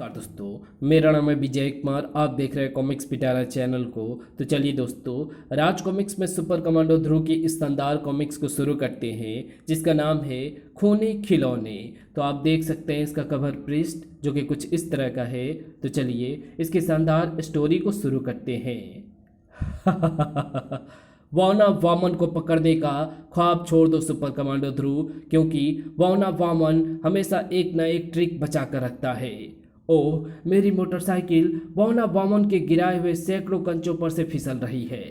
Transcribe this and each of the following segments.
नमस्कार दोस्तों, मेरा नाम है विजय कुमार। आप देख रहे हैं कॉमिक्स पिटारा चैनल को। तो चलिए दोस्तों, राज कॉमिक्स में सुपर कमांडो ध्रुव की इस शानदार कॉमिक्स को शुरू करते हैं, जिसका नाम है खूनी खिलौने। तो आप देख सकते हैं इसका कवर पृष्ठ जो कि कुछ इस तरह का है। तो चलिए इसकी शानदार स्टोरी को शुरू करते हैं। वाना वामन को पकड़ने का ख्वाब छोड़ दो सुपर कमांडो ध्रुव, क्योंकि वाना वामन हमेशा एक न एक ट्रिक बचा कर रखता है। ओह, मेरी मोटरसाइकिल वाना वामन के गिराए हुए सैकड़ों कंचों पर से फिसल रही है।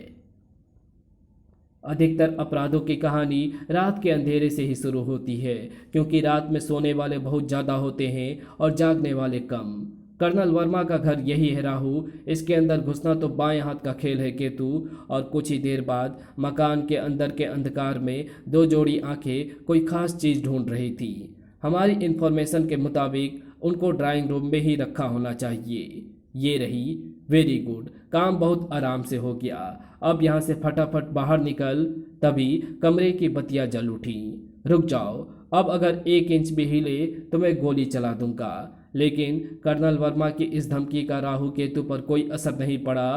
अधिकतर अपराधों की कहानी रात के अंधेरे से ही शुरू होती है, क्योंकि रात में सोने वाले बहुत ज़्यादा होते हैं और जागने वाले कम। कर्नल वर्मा का घर यही है राहु। इसके अंदर घुसना तो बाएं हाथ का खेल है केतु। और कुछ ही देर बाद मकान के अंदर के अंधकार में दो जोड़ी आंखें कोई खास चीज़ ढूंढ रही थी। हमारी इंफॉर्मेशन के मुताबिक उनको ड्राइंग रूम में ही रखा होना चाहिए। ये रही। वेरी गुड, काम बहुत आराम से हो गया। अब यहाँ से फटाफट बाहर निकल। तभी कमरे की बत्तियां जल उठी। रुक जाओ, अब अगर 1 इंच भी हिले तो मैं गोली चला दूंगा। लेकिन कर्नल वर्मा की इस धमकी का राहु केतु पर कोई असर नहीं पड़ा।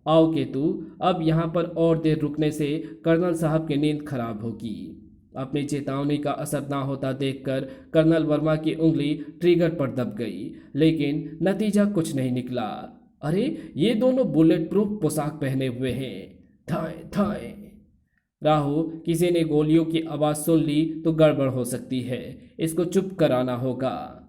आओ केतु, अब यहाँ पर और देर रुकने से कर्नल साहब की नींद खराब होगी। अपनी चेतावनी का असर ना होता देखकर कर्नल वर्मा की उंगली ट्रिगर पर दब गई, लेकिन नतीजा कुछ नहीं निकला। अरे, ये दोनों बुलेट प्रूफ पोशाक पहने हुए हैं। थाए थाए। राहु, किसी ने गोलियों की आवाज़ सुन ली तो गड़बड़ हो सकती है। इसको चुप कराना होगा।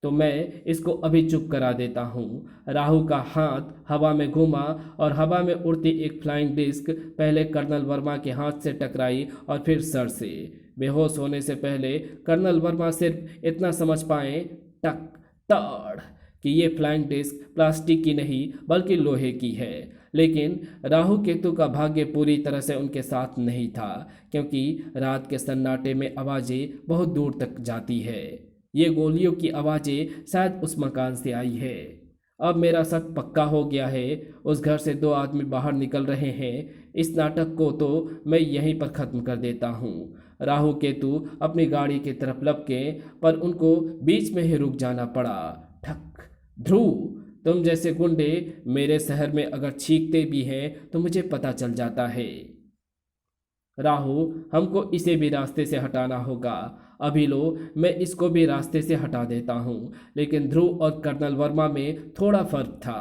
तो मैं इसको अभी चुप करा देता हूँ। राहु का हाथ हवा में घूमा और हवा में उड़ती एक फ्लाइंग डिस्क पहले कर्नल वर्मा के हाथ से टकराई और फिर सर से। बेहोश होने से पहले कर्नल वर्मा सिर्फ इतना समझ पाए, टक ताड़, कि ये फ्लाइंग डिस्क प्लास्टिक की नहीं बल्कि लोहे की है। लेकिन राहु केतु का भाग्य पूरी तरह से उनके साथ नहीं था, क्योंकि रात के सन्नाटे में आवाज़ें बहुत दूर तक जाती है। ये गोलियों की आवाज़ें शायद उस मकान से आई है। अब मेरा शक पक्का हो गया है। उस घर से 2 आदमी बाहर निकल रहे हैं। इस नाटक को तो मैं यहीं पर ख़त्म कर देता हूँ। राहु केतु अपनी गाड़ी की तरफ लपके, पर उनको बीच में ही रुक जाना पड़ा। ठक। ध्रुव, तुम जैसे गुंडे मेरे शहर में अगर छींकते भी हैं तो मुझे पता चल जाता है। राहु, हमको इसे भी रास्ते से हटाना होगा। अभी लो, मैं इसको भी रास्ते से हटा देता हूँ। लेकिन ध्रुव और कर्नल वर्मा में थोड़ा फर्क था।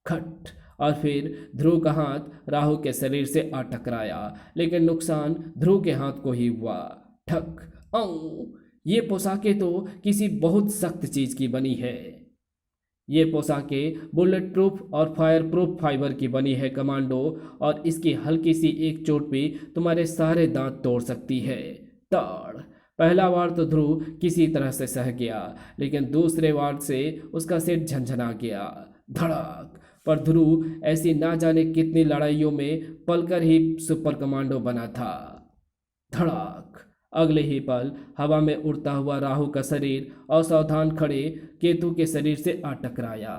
खट। और फिर ध्रुव का हाथ राहु के शरीर से आ टकराया, लेकिन नुकसान ध्रुव के हाथ को ही हुआ। ठक। औ, ये पोशाकें तो किसी बहुत सख्त चीज़ की बनी है। ये पोशाकें बुलेट प्रूफ और फायर प्रूफ फाइबर की बनी है कमांडो, और इसकी हल्की सी एक चोट भी तुम्हारे सारे दांत तोड़ सकती है। ताड़। पहला वार तो ध्रुव किसी तरह से सह गया, लेकिन दूसरे वार से उसका सिर झंझना गया। धड़ाक। पर ध्रुव ऐसी ना जाने कितनी लड़ाइयों में पलकर ही सुपर कमांडो बना था। धड़ाक। अगले ही पल हवा में उड़ता हुआ राहु का शरीर असावधान खड़े केतु के शरीर से आ टकराया,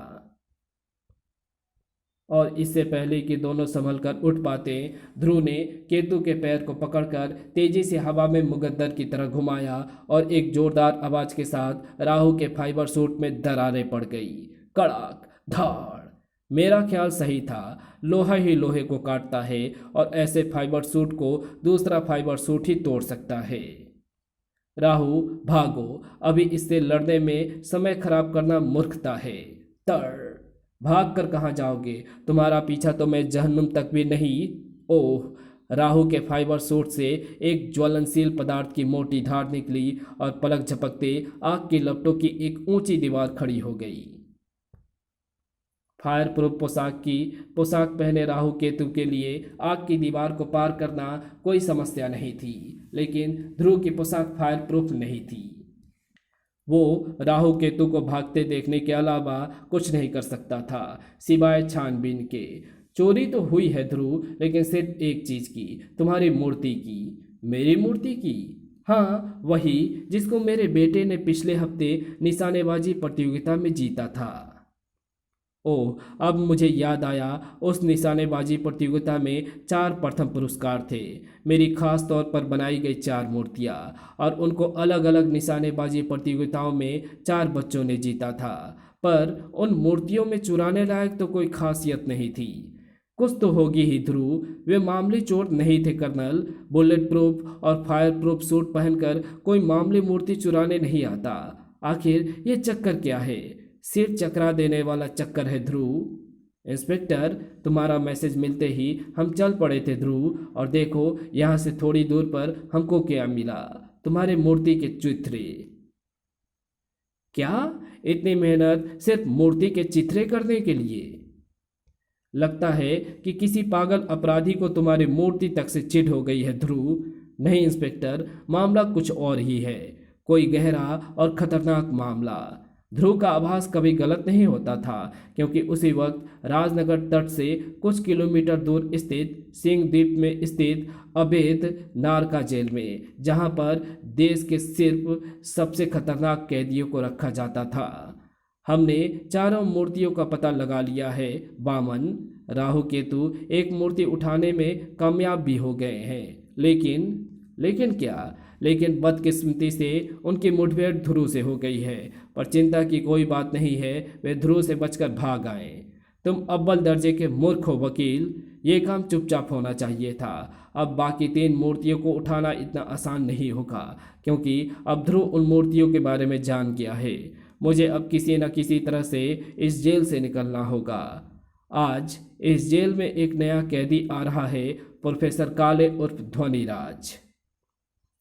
और इससे पहले कि दोनों संभल कर उठ पाते, ध्रुव ने केतु के पैर को पकड़कर तेजी से हवा में मुकद्दर की तरह घुमाया और एक जोरदार आवाज के साथ राहु के फाइबर सूट में दरारें पड़ गई। कड़ाक। धाड़। मेरा ख्याल सही था। लोहा ही लोहे को काटता है, और ऐसे फाइबर सूट को दूसरा फाइबर सूट ही तोड़ सकता है। राहु, भागो। अभी इससे लड़ने में समय खराब करना मूर्खता है। तड़। भाग कर कहाँ जाओगे? तुम्हारा पीछा तो मैं जहन्नुम तक भी नहीं। ओह। राहु के फाइबर सूट से एक ज्वलनशील पदार्थ की मोटी धार निकली और पलक झपकते आग की लपटों की एक ऊंची दीवार खड़ी हो गई। फायर प्रूफ पोशाक पहने राहु केतु के लिए आग की दीवार को पार करना कोई समस्या नहीं थी, लेकिन ध्रुव की पोशाक फायर प्रूफ नहीं थी। वो राहु केतु को भागते देखने के अलावा कुछ नहीं कर सकता था, सिवाय छानबीन के। चोरी तो हुई है ध्रुव, लेकिन सिर्फ एक चीज की, तुम्हारी मूर्ति की। मेरी मूर्ति की? हाँ, वही जिसको मेरे बेटे ने पिछले हफ्ते निशानेबाजी प्रतियोगिता में जीता था। ओह, अब मुझे याद आया, उस निशानेबाजी प्रतियोगिता में 4 प्रथम पुरस्कार थे। मेरी खास तौर पर बनाई गई 4 मूर्तियाँ, और उनको अलग अलग निशानेबाजी प्रतियोगिताओं में 4 बच्चों ने जीता था। पर उन मूर्तियों में चुराने लायक तो कोई खासियत नहीं थी। कुछ तो होगी ही ध्रुव, वे मामूली चोर नहीं थे कर्नल। बुलेट प्रूफ और फायर प्रूफ सूट पहनकर कोई मामूली मूर्ति चुराने नहीं आता। आखिर ये चक्कर क्या है? सिर चकरा देने वाला चक्कर है ध्रुव। इंस्पेक्टर, तुम्हारा मैसेज मिलते ही हम चल पड़े थे ध्रुव, और देखो यहाँ से थोड़ी दूर पर हमको क्या मिला, तुम्हारे मूर्ति के चित्रे। क्या? इतनी मेहनत सिर्फ मूर्ति के चित्रे करने के लिए? लगता है कि किसी पागल अपराधी को तुम्हारी मूर्ति तक से चिढ़ हो गई है ध्रुव। नहीं इंस्पेक्टर, मामला कुछ और ही है, कोई गहरा और खतरनाक मामला। ध्रुव का आभास कभी गलत नहीं होता था, क्योंकि उसी वक्त राजनगर तट से कुछ किलोमीटर दूर स्थित सिंह द्वीप में स्थित अवैध नारका जेल में, जहां पर देश के सिर्फ सबसे खतरनाक कैदियों को रखा जाता था, हमने चारों मूर्तियों का पता लगा लिया है। वामन, राहु केतु एक मूर्ति उठाने में कामयाब भी हो गए हैं, लेकिन क्या? लेकिन बदकिस्मती से उनकी मुठभेड़ ध्रुव से हो गई है। पर चिंता की कोई बात नहीं है, वे ध्रुव से बचकर भाग आए। तुम अव्वल दर्जे के मूर्ख हो वकील, ये काम चुपचाप होना चाहिए था। अब बाकी 3 मूर्तियों को उठाना इतना आसान नहीं होगा, क्योंकि अब ध्रुव उन मूर्तियों के बारे में जान गया है। मुझे अब किसी न किसी तरह से इस जेल से निकलना होगा। आज इस जेल में एक नया कैदी आ रहा है, प्रोफेसर काले उर्फ ध्वनिराज।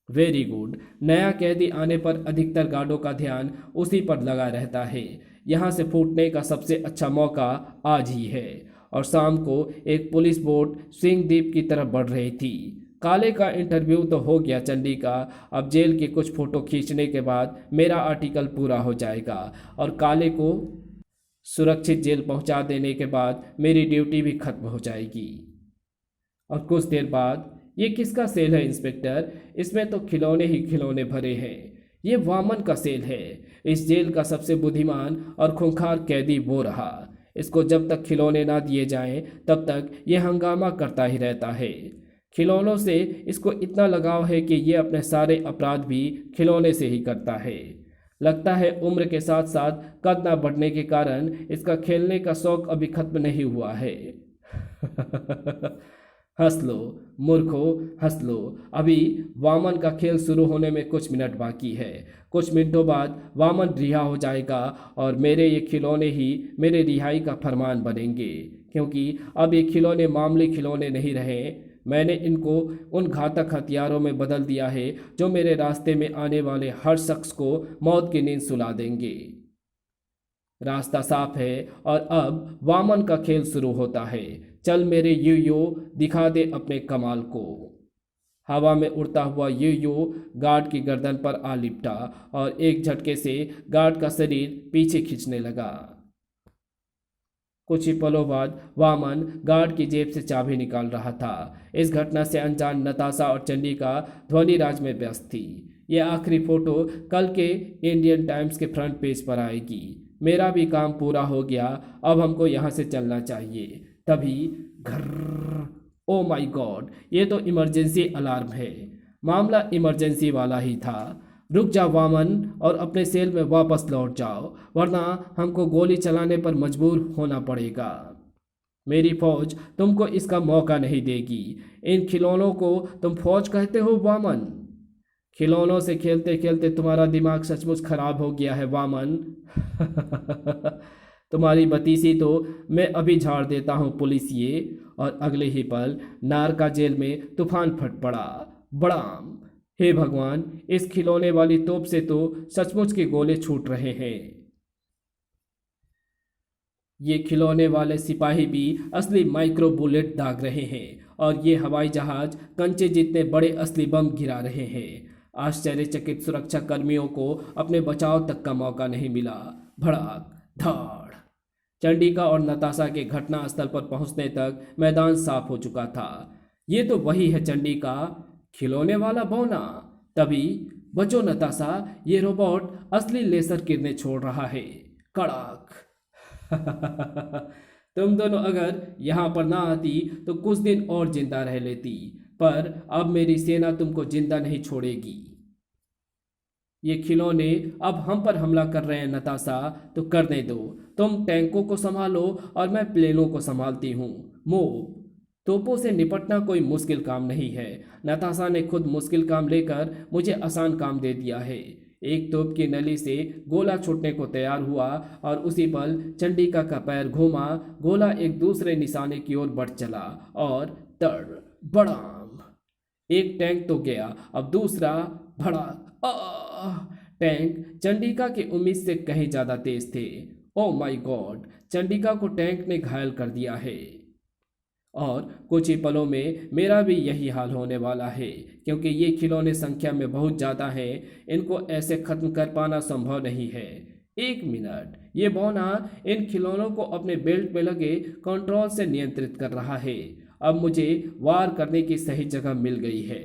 Very good. नया कैदी आने पर अधिकतर गार्डों का ध्यान उसी पर लगा रहता है। यहाँ से फूटने का सबसे अच्छा मौका आज ही है। और शाम को एक पुलिस बोट सिंह द्वीप की तरफ बढ़ रही थी। काले का इंटरव्यू तो हो गया चंडी का, अब जेल के कुछ फोटो खींचने के बाद मेरा आर्टिकल पूरा हो जाएगा, और काले को सुरक्षित जेल पहुंचा देने के बाद मेरी ड्यूटी भी खत्म हो जाएगी। और कुछ देर बाद, ये किसका सेल है इंस्पेक्टर? इसमें तो खिलौने ही खिलौने भरे हैं। ये वामन का सेल है। इस जेल का सबसे बुद्धिमान और खूंखार कैदी वो रहा। इसको जब तक खिलौने ना दिए जाएं, तब तक ये हंगामा करता ही रहता है। खिलौनों से इसको इतना लगाव है कि ये अपने सारे अपराध भी खिलौने से ही करता है। लगता है उम्र के साथ साथ कद ना बढ़ने के कारण इसका खेलने का शौक अभी खत्म नहीं हुआ है। हंस लो मूर्खो, हंस लो। अभी वामन का खेल शुरू होने में कुछ मिनट बाकी है। कुछ मिनटों बाद वामन रिहा हो जाएगा, और मेरे ये खिलौने ही मेरे रिहाई का फरमान बनेंगे, क्योंकि अब ये खिलौने मामूली खिलौने नहीं रहे। मैंने इनको उन घातक हथियारों में बदल दिया है जो मेरे रास्ते में आने वाले हर शख्स को मौत की नींद सुला देंगे। रास्ता साफ है, और अब वामन का खेल शुरू होता है। चल मेरे यो दिखा दे अपने कमाल को। हवा में उड़ता हुआ यो गार्ड की गर्दन पर आ लिपटा, और एक झटके से गार्ड का शरीर पीछे खींचने लगा। कुछ ही पलों बाद वामन गार्ड की जेब से चाबी निकाल रहा था। इस घटना से अनजान नताशा और चंडिका ध्वनिराज में व्यस्त थी। यह आखिरी फोटो कल के इंडियन टाइम्स के फ्रंट पेज पर आएगी। मेरा भी काम पूरा हो गया, अब हमको यहाँ से चलना चाहिए। तभी घर, ओ माय गॉड, ये तो इमरजेंसी अलार्म है। मामला इमरजेंसी वाला ही था। रुक जा वामन, और अपने सेल में वापस लौट जाओ, वरना हमको गोली चलाने पर मजबूर होना पड़ेगा। मेरी फौज तुमको इसका मौका नहीं देगी। इन खिलौनों को तुम फौज कहते हो वामन? खिलौनों से खेलते खेलते तुम्हारा दिमाग सचमुच खराब हो गया है वामन। तुम्हारी बतीसी तो मैं अभी झाड़ देता हूँ पुलिसिए। और अगले ही पल नारका जेल में तूफान फट पड़ा। बड़ाम! हे भगवान, इस खिलौने वाली तोप से तो सचमुच के गोले छूट रहे हैं। ये खिलौने वाले सिपाही भी असली माइक्रो बुलेट दाग रहे हैं, और ये हवाई जहाज कंचे जितने बड़े असली बम गिरा रहे हैं। आश्चर्यचकित सुरक्षा कर्मियों को अपने बचाव तक का मौका नहीं मिला। भड़ाक धाड़! चंडिका और नताशा के घटनास्थल पर पहुंचने तक मैदान साफ हो चुका था। ये तो वही है चंडिका, खिलौने वाला बौना। तभी बचो नताशा, ये रोबोट असली लेजर किरणें छोड़ रहा है। कड़ाक! तुम दोनों अगर यहाँ पर ना आती तो कुछ दिन और जिंदा रह लेती, पर अब मेरी सेना तुमको जिंदा नहीं छोड़ेगी। ये खिलौने अब हम पर हमला कर रहे हैं नताशा, तो करने दो। तुम टैंकों को संभालो और मैं प्लेनों को संभालती हूँ। मूव। तोपों से निपटना कोई मुश्किल काम नहीं है। नताशा ने खुद मुश्किल काम लेकर मुझे आसान काम दे दिया है। एक तोप की नली से गोला छूटने को तैयार हुआ और उसी पल चंडिका का पैर घूमा, गोला एक दूसरे निशाने की ओर बढ़ चला और तड़ बड़ाम। एक टैंक तो गया, अब दूसरा। भड़ाक। आह! टैंक चंडिका की उम्मीद से कहीं ज्यादा तेज थे। ओ माय गॉड! चंडिका को टैंक ने घायल कर दिया है। और कुछ ही पलों में मेरा भी यही हाल होने वाला है, क्योंकि ये खिलौने संख्या में बहुत ज़्यादा हैं। इनको ऐसे खत्म कर पाना संभव नहीं है। एक मिनट, ये बौना इन खिलौनों को अपने बेल्ट में लगे कंट्रोल से नियंत्रित कर रहा है। अब मुझे वार करने की सही जगह मिल गई है।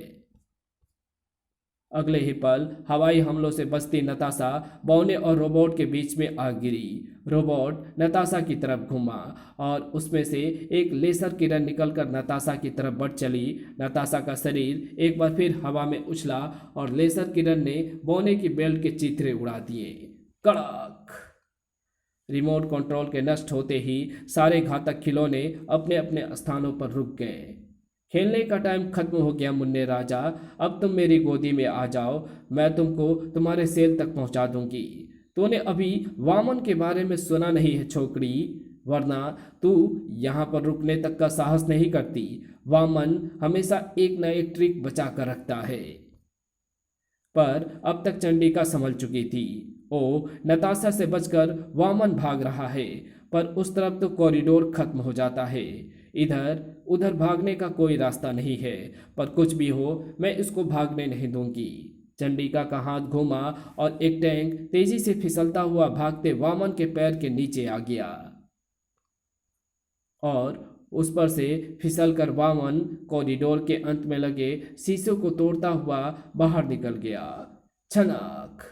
अगले ही पल हवाई हमलों से बचती नताशा बौने और रोबोट के बीच में आ गिरी। रोबोट नताशा की तरफ घूमा और उसमें से एक लेसर किरण निकलकर नताशा की तरफ बढ़ चली। नताशा का शरीर एक बार फिर हवा में उछला और लेसर किरण ने बौने की बेल्ट के चित्रे उड़ा दिए। कड़ाक! रिमोट कंट्रोल के नष्ट होते ही सारे घातक खिलौने अपने अपने स्थानों पर रुक गए। खेलने का टाइम खत्म हो गया मुन्ने राजा, अब तुम मेरी गोदी में आ जाओ, मैं तुमको तुम्हारे सेल तक पहुंचा दूंगी। तूने अभी वामन के बारे में सुना नहीं है छोकरी, वरना तू यहाँ पर रुकने तक का साहस नहीं करती। वामन हमेशा एक न एक ट्रिक बचा कर रखता है। पर अब तक चंडिका संभल चुकी थी। ओ नताशा से बचकर वामन भाग रहा है, पर उस तरफ तो कॉरिडोर खत्म हो जाता है। इधर उधर भागने का कोई रास्ता नहीं है, पर कुछ भी हो मैं इसको भागने नहीं दूंगी। चंडिका का हाथ घूमा और एक टैंक तेजी से फिसलता हुआ भागते वामन के पैर के नीचे आ गया और उस पर से फिसलकर वामन कॉरिडोर के अंत में लगे शीशों को तोड़ता हुआ बाहर निकल गया। छनाक!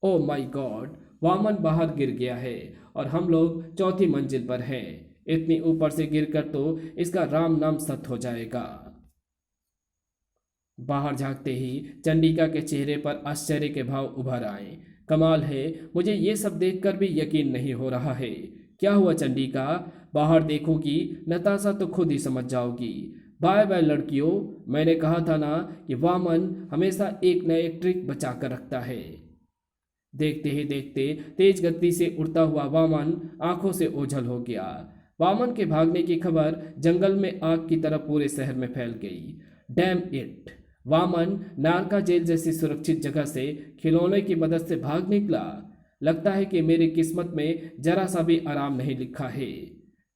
Oh my God! वामन बाहर गिर गया है और हम लोग चौथी मंजिल पर हैं। इतनी ऊपर से गिरकर तो इसका राम नाम सत हो जाएगा। बाहर झांकते ही चंडिका के चेहरे पर आश्चर्य के भाव उभर आए। कमाल है, मुझे ये सब देखकर भी यकीन नहीं हो रहा है। क्या हुआ चंडिका? बाहर देखोगी नताशा तो खुद ही समझ जाओगी। बाय बाय लड़कियों, मैंने कहा था ना कि वामन हमेशा एक न एक ट्रिक बचा कर रखता है। देखते ही देखते तेज गति से उड़ता हुआ वामन आंखों से ओझल हो गया। वामन के भागने की खबर जंगल में आग की तरह पूरे शहर में फैल गई। Damn it! वामन नारका जेल जैसी सुरक्षित जगह से खिलौने की मदद से भाग निकला। लगता है कि मेरी किस्मत में जरा सा भी आराम नहीं लिखा है।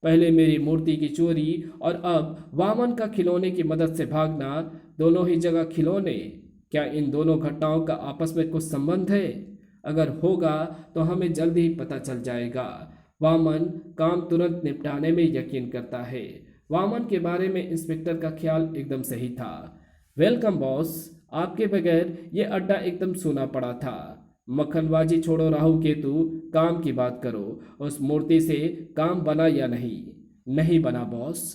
पहले मेरी मूर्ति की चोरी और अब वामन का खिलौने की मदद से भागना, दोनों ही जगह खिलौने। क्या इन दोनों घटनाओं का आपस में कुछ संबंध है? अगर होगा तो हमें जल्द ही पता चल जाएगा। वामन काम तुरंत निपटाने में यकीन करता है। वामन के बारे में इंस्पेक्टर का ख्याल एकदम सही था। वेलकम बॉस, आपके बगैर ये अड्डा एकदम सूना पड़ा था। मक्खनबाजी छोड़ो राहु केतु, काम की बात करो। उस मूर्ति से काम बना या नहीं? नहीं बना बॉस।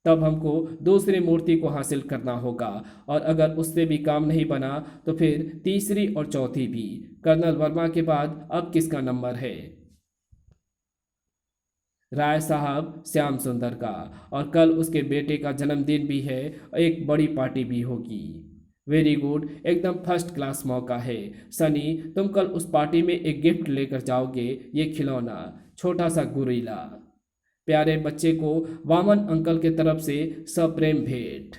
तब हमको दूसरी मूर्ति को हासिल करना होगा, और अगर उससे भी काम नहीं बना तो फिर तीसरी और चौथी भी। कर्नल वर्मा के बाद अब किसका नंबर है? राय साहब श्याम सुंदर का, और कल उसके बेटे का जन्मदिन भी है, एक बड़ी पार्टी भी होगी। वेरी गुड, एकदम फर्स्ट क्लास मौका है। सनी, तुम कल उस पार्टी में एक गिफ्ट लेकर जाओगे, ये खिलौना, छोटा सा गुरीला। प्यारे बच्चे को वामन अंकल के तरफ से सप्रेम भेंट।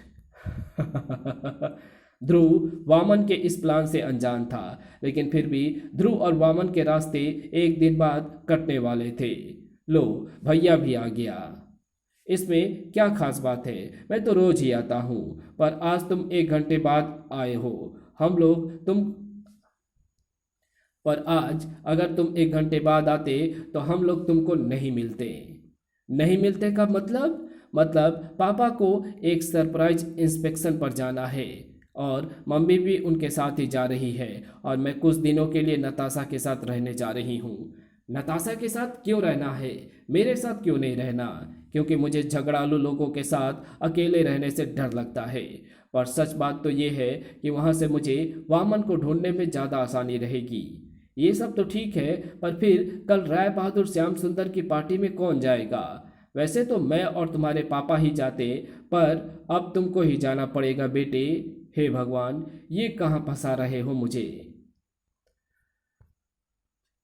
ध्रुव वामन के इस प्लान से अनजान था, लेकिन फिर भी ध्रुव और वामन के रास्ते एक दिन बाद कटने वाले थे। लो, भैया भी आ गया। इसमें क्या खास बात है? मैं तो रोज ही आता हूँ, पर आज तुम 1 घंटे बाद आए हो। हम लोग तुम पर आज अगर तुम 1 घंटे बाद आते तो हम लोग तुमको नहीं मिलते। नहीं मिलते का मतलब पापा को एक सरप्राइज इंस्पेक्शन पर जाना है और मम्मी भी उनके साथ ही जा रही है, और मैं कुछ दिनों के लिए नताशा के साथ रहने जा रही हूँ। नताशा के साथ क्यों रहना है, मेरे साथ क्यों नहीं रहना? क्योंकि मुझे झगड़ालू लोगों के साथ अकेले रहने से डर लगता है। पर सच बात तो ये है कि वहाँ से मुझे वामन को ढूंढने में ज़्यादा आसानी रहेगी। ये सब तो ठीक है, पर फिर कल राय बहादुर श्याम सुंदर की पार्टी में कौन जाएगा? वैसे तो मैं और तुम्हारे पापा ही जाते, पर अब तुमको ही जाना पड़ेगा बेटे। हे भगवान, ये कहाँ फंसा रहे हो मुझे?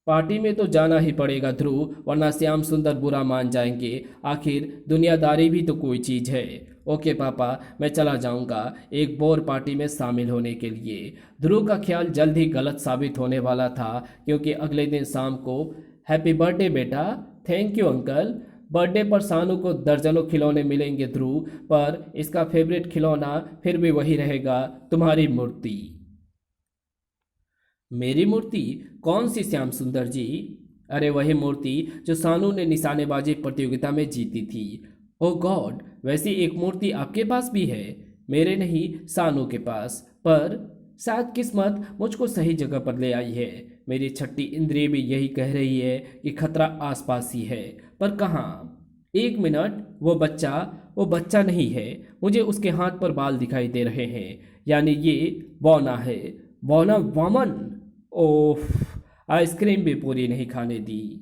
पार्टी में तो जाना ही पड़ेगा ध्रुव, वरना श्याम सुंदर बुरा मान जाएंगे। आखिर दुनियादारी भी तो कोई चीज़ है। ओके पापा, मैं चला जाऊंगा एक बोर पार्टी में शामिल होने के लिए। ध्रुव का ख्याल जल्द ही गलत साबित होने वाला था, क्योंकि अगले दिन शाम को हैप्पी बर्थडे बेटा। Thank you uncle. बर्थडे पर सानू को दर्जनों खिलौने मिलेंगे ध्रुव, पर इसका फेवरेट खिलौना फिर भी वही रहेगा, तुम्हारी मूर्ति। मेरी मूर्ति? कौन सी श्याम सुंदर जी? अरे वही मूर्ति जो सानू ने निशानेबाजी प्रतियोगिता में जीती थी। ओ गॉड, वैसी एक मूर्ति आपके पास भी है? मेरे नहीं, सानू के पास। पर शायद किस्मत मुझको सही जगह पर ले आई है। मेरी छठी इंद्रिय भी यही कह रही है कि खतरा आसपास ही है, पर कहाँ? एक मिनट, वो बच्चा नहीं है। मुझे उसके हाथ पर बाल दिखाई दे रहे हैं, यानी ये बौना है। बौना वामन। ओह, आइसक्रीम भी पूरी नहीं खाने दी।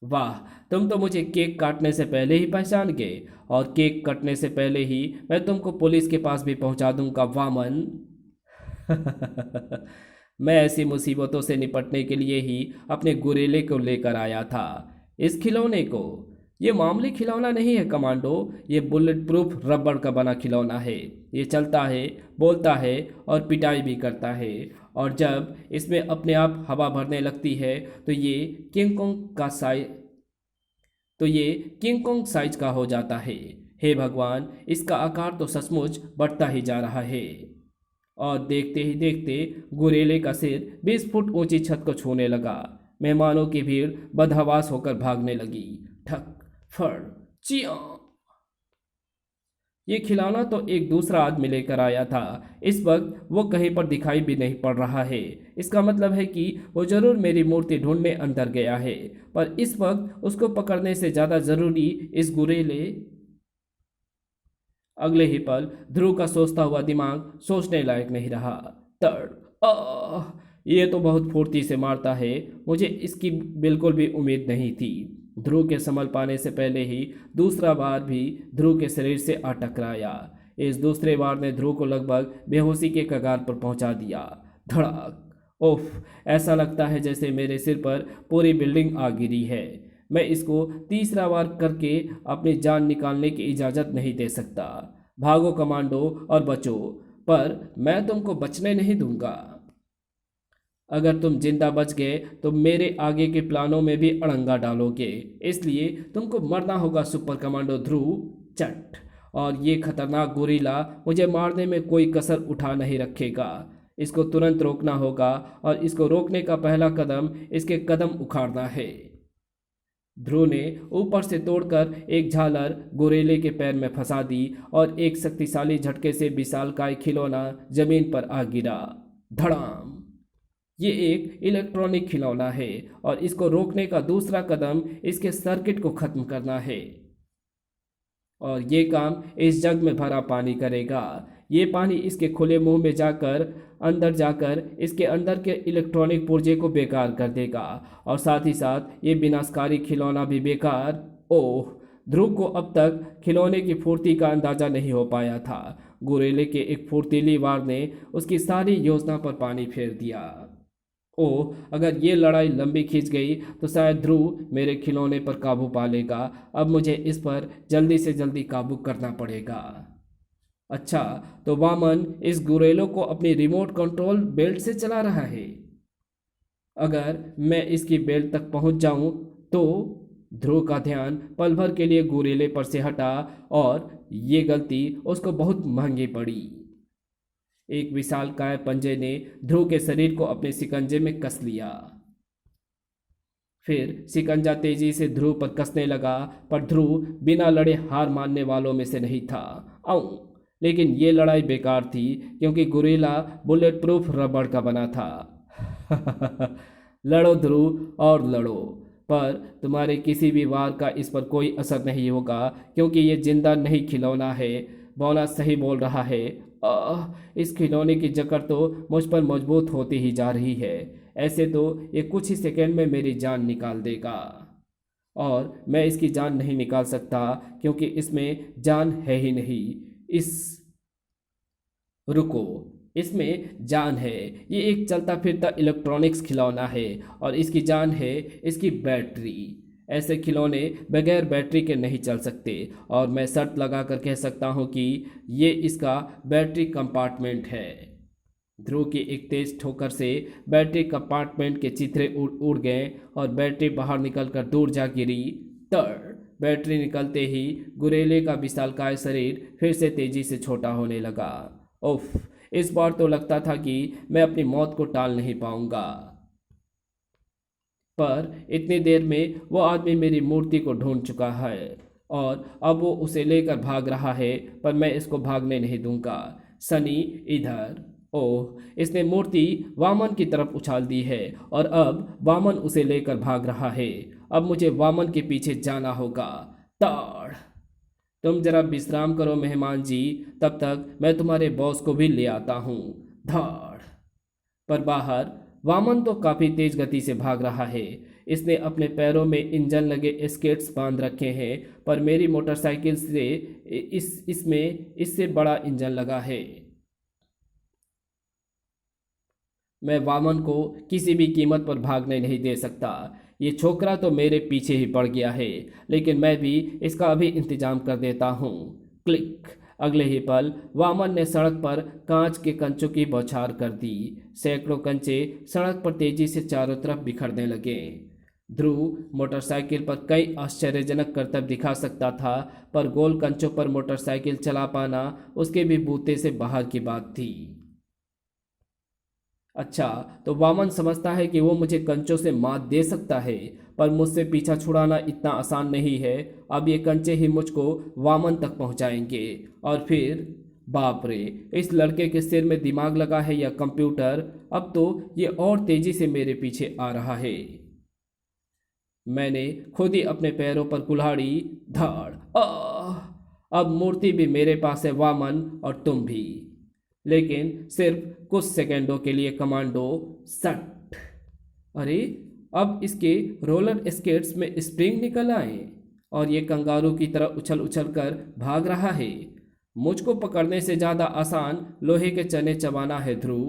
वाह, तुम तो मुझे केक काटने से पहले ही पहचान गए, और केक कटने से पहले ही मैं तुमको पुलिस के पास भी पहुंचा दूंगा वामन। मैं ऐसी मुसीबतों से निपटने के लिए ही अपने गुरेले को लेकर आया था, इस खिलौने को। ये मामूली खिलौना नहीं है कमांडो, ये बुलेट प्रूफ रबड़ का बना खिलौना है। ये चलता है, बोलता है और पिटाई भी करता है, और जब इसमें अपने आप हवा भरने लगती है तो ये किंग कोंग साइज का हो जाता है। हे भगवान, इसका आकार तो सचमुच बढ़ता ही जा रहा है। और देखते ही देखते गुरेले का सिर 20 फुट ऊंची छत को छूने लगा। मेहमानों की भीड़ बदहवास होकर भागने लगी। ठक फड़ चिया। ये खिलौना तो एक दूसरा आदमी लेकर आया था। इस वक्त वो कहीं पर दिखाई भी नहीं पड़ रहा है। इसका मतलब है कि वो जरूर मेरी मूर्ति ढूंढने अंदर गया है, पर इस वक्त उसको पकड़ने से ज्यादा जरूरी इस गुरेले। अगले ही पल ध्रुव का सोचता हुआ दिमाग सोचने लायक नहीं रहा। तड़ आह, ये तो बहुत फुर्ती से मारता है। मुझे इसकी बिल्कुल भी उम्मीद नहीं थी। ध्रुव के संभल पाने से पहले ही दूसरा बार भी ध्रुव के शरीर से आ टकराया। इस दूसरे बार ने ध्रुव को लगभग बेहोशी के कगार पर पहुंचा दिया। धड़ाक। ओफ, ऐसा लगता है जैसे मेरे सिर पर पूरी बिल्डिंग आ गिरी है। मैं इसको तीसरा बार करके अपनी जान निकालने की इजाज़त नहीं दे सकता। भागो कमांडो और बचो, पर मैं तुमको बचने नहीं दूंगा। अगर तुम जिंदा बच गए तो मेरे आगे के प्लानों में भी अड़ंगा डालोगे, इसलिए तुमको मरना होगा सुपर कमांडो ध्रुव। चट। और ये खतरनाक गोरिल्ला मुझे मारने में कोई कसर उठा नहीं रखेगा। इसको तुरंत रोकना होगा, और इसको रोकने का पहला कदम इसके कदम उखाड़ना है। ध्रुव ने ऊपर से तोड़कर एक झालर गोरेले के पैर में फंसा दी, और एक शक्तिशाली झटके से विशालकाय खिलौना जमीन पर आ गिरा। धड़ाम। ये एक इलेक्ट्रॉनिक खिलौना है, और इसको रोकने का दूसरा कदम इसके सर्किट को खत्म करना है, और ये काम इस जग में भरा पानी करेगा। ये पानी इसके खुले मुंह में अंदर जाकर इसके अंदर के इलेक्ट्रॉनिक पुर्जे को बेकार कर देगा, और साथ ही साथ ये विनाशकारी खिलौना भी बेकार। ओह, ध्रुव को अब तक खिलौने की फुर्ती का अंदाजा नहीं हो पाया था। गुरेले के एक फुर्तीली वार ने उसकी सारी योजना पर पानी फेर दिया। ओह, अगर ये लड़ाई लंबी खींच गई तो शायद ध्रुव मेरे खिलौने पर काबू पा लेगा। अब मुझे इस पर जल्दी से जल्दी काबू करना पड़ेगा। अच्छा, तो वामन इस गुरेलो को अपनी रिमोट कंट्रोल बेल्ट से चला रहा है। अगर मैं इसकी बेल्ट तक पहुंच जाऊं तो। ध्रुव का ध्यान पल भर के लिए गुरेले पर से हटा, और ये गलती उसको बहुत महंगी पड़ी। एक विशालकाय पंजे ने ध्रुव के शरीर को अपने शिकंजे में कस लिया। फिर शिकंजा तेजी से ध्रुव पर कसने लगा, पर ध्रुव बिना लड़े हार मानने वालों में से नहीं था। लेकिन ये लड़ाई बेकार थी, क्योंकि गुरेला बुलेट प्रूफ रबड़ का बना था। लड़ो ध्रुव और लड़ो, पर तुम्हारे किसी भी वार का इस पर कोई असर नहीं होगा, क्योंकि ये जिंदा नहीं खिलौना है। बौना सही बोल रहा है। इस खिलौने की जकड़ तो मुझ पर मजबूत होती ही जा रही है। ऐसे तो ये कुछ ही सेकंड में मेरी जान निकाल देगा, और मैं इसकी जान नहीं निकाल सकता, क्योंकि इसमें जान है ही नहीं। इस रुको, इसमें जान है। ये एक चलता फिरता इलेक्ट्रॉनिक्स खिलौना है, और इसकी जान है इसकी बैटरी। ऐसे खिलौने बगैर बैटरी के नहीं चल सकते, और मैं शर्त लगा कर कह सकता हूँ कि ये इसका बैटरी कंपार्टमेंट है। ध्रुव की एक तेज ठोकर से बैटरी कंपार्टमेंट के चिथड़े उड़ उड़ गए, और बैटरी बाहर निकलकर दूर जा गिरी। तड़, बैटरी निकलते ही गुरेले का विशालकाय शरीर फिर से तेजी से छोटा होने लगा। उफ, इस बार तो लगता था कि मैं अपनी मौत को टाल नहीं पाऊंगा। पर इतनी देर में वो आदमी मेरी मूर्ति को ढूंढ चुका है, और अब वो उसे लेकर भाग रहा है, पर मैं इसको भागने नहीं दूंगा। सनी, इधर। ओह, इसने मूर्ति वामन की तरफ उछाल दी है, और अब वामन उसे लेकर भाग रहा है। अब मुझे वामन के पीछे जाना होगा। ताड़, तुम जरा विश्राम करो मेहमान जी, तब तक मैं तुम्हारे बॉस को भी ले आता हूँ। धाड़, पर बाहर वामन तो काफी तेज गति से भाग रहा है। इसने अपने पैरों में इंजन लगे स्केट्स बांध रखे हैं, पर मेरी मोटरसाइकिल से इसमें इससे बड़ा इंजन लगा है। मैं वामन को किसी भी कीमत पर भागने नहीं दे सकता। ये छोकरा तो मेरे पीछे ही पड़ गया है, लेकिन मैं भी इसका अभी इंतजाम कर देता हूँ। क्लिक, अगले ही पल वामन ने सड़क पर कांच के कंचों की बौछार कर दी। सैकड़ों कंचे सड़क पर तेजी से चारों तरफ बिखरने लगे। ध्रुव मोटरसाइकिल पर कई आश्चर्यजनक करतब दिखा सकता था, पर गोल कंचों पर मोटरसाइकिल चला पाना उसके भी बूते से बाहर की बात थी। अच्छा, तो वामन समझता है कि वो मुझे कंचों से मात दे सकता है, पर मुझसे पीछा छुड़ाना इतना आसान नहीं है। अब ये कंचे ही मुझको वामन तक पहुंचाएंगे, और फिर बाप रे, इस लड़के के सिर में दिमाग लगा है या कंप्यूटर। अब तो ये और तेजी से मेरे पीछे आ रहा है। मैंने खुद ही अपने पैरों पर कुल्हाड़ी। धाड़, अब मूर्ति भी मेरे पास है वामन, और तुम भी, लेकिन सिर्फ कुछ सेकंडों के लिए कमांडो। सट, अरे, अब इसके रोलर स्केट्स में स्प्रिंग निकल आए, और ये कंगारू की तरह उछल उछल कर भाग रहा है। मुझको पकड़ने से ज़्यादा आसान लोहे के चने चबाना है ध्रुव,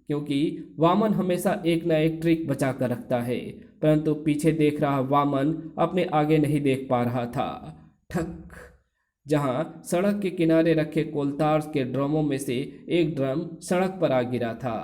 क्योंकि वामन हमेशा एक न एक ट्रिक बचा कर रखता है, परंतु पीछे देख रहा वामन अपने आगे नहीं देख पा रहा था। ठक, जहां सड़क के किनारे रखे कोलतार के ड्रमों में से एक ड्रम सड़क पर आ गिरा था।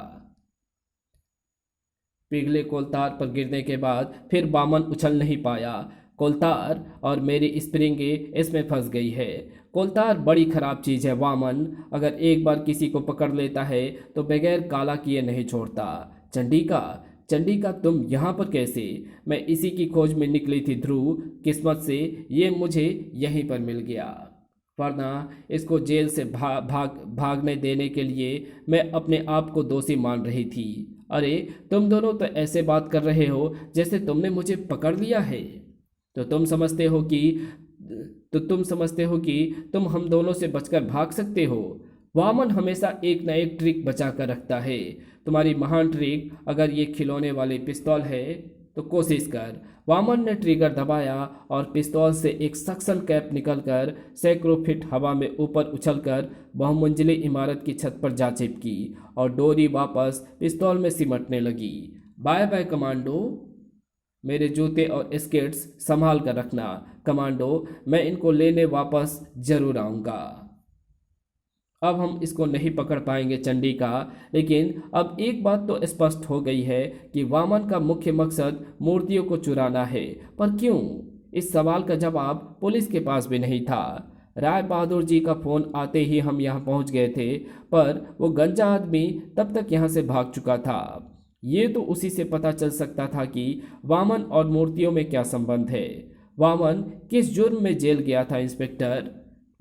पिघले कोलतार पर गिरने के बाद फिर वामन उछल नहीं पाया। कोलतार और मेरी स्प्रिंगे इसमें फंस गई है। कोलतार बड़ी खराब चीज़ है वामन, अगर एक बार किसी को पकड़ लेता है तो बगैर काला किए नहीं छोड़ता। चंडिका, चंडिका, तुम यहाँ पर कैसे? मैं इसी की खोज में निकली थी ध्रुव, किस्मत से ये मुझे यहीं पर मिल गया, वरना इसको जेल से भागने देने के लिए मैं अपने आप को दोषी मान रही थी। अरे, तुम दोनों तो ऐसे बात कर रहे हो जैसे तुमने मुझे पकड़ लिया है। तो तुम समझते हो कि तुम हम दोनों से बचकर भाग सकते हो। वामन हमेशा एक न एक ट्रिक बचा कर रखता है। तुम्हारी महान ट्रिक अगर ये खिलौने वाली पिस्तौल है तो कोशिश कर। वामन ने ट्रिगर दबाया और पिस्तौल से एक सक्शन कैप निकलकर सैकड़ों फीट हवा में ऊपर उछलकर बहुमंजिली इमारत की छत पर जा चिपकी, और डोरी वापस पिस्तौल में सिमटने लगी। बाय बाय कमांडो, मेरे जूते और स्केट्स संभाल कर रखना। कमांडो, मैं इनको लेने वापस जरूर आऊँगा। अब हम इसको नहीं पकड़ पाएंगे चंडिका, लेकिन अब एक बात तो स्पष्ट हो गई है कि वामन का मुख्य मकसद मूर्तियों को चुराना है। पर क्यों? इस सवाल का जवाब पुलिस के पास भी नहीं था। राय बहादुर जी का फोन आते ही हम यहाँ पहुँच गए थे, पर वो गंजा आदमी तब तक यहाँ से भाग चुका था। ये तो उसी से पता चल सकता था कि वामन और मूर्तियों में क्या संबंध है। वामन किस जुर्म में जेल गया था इंस्पेक्टर?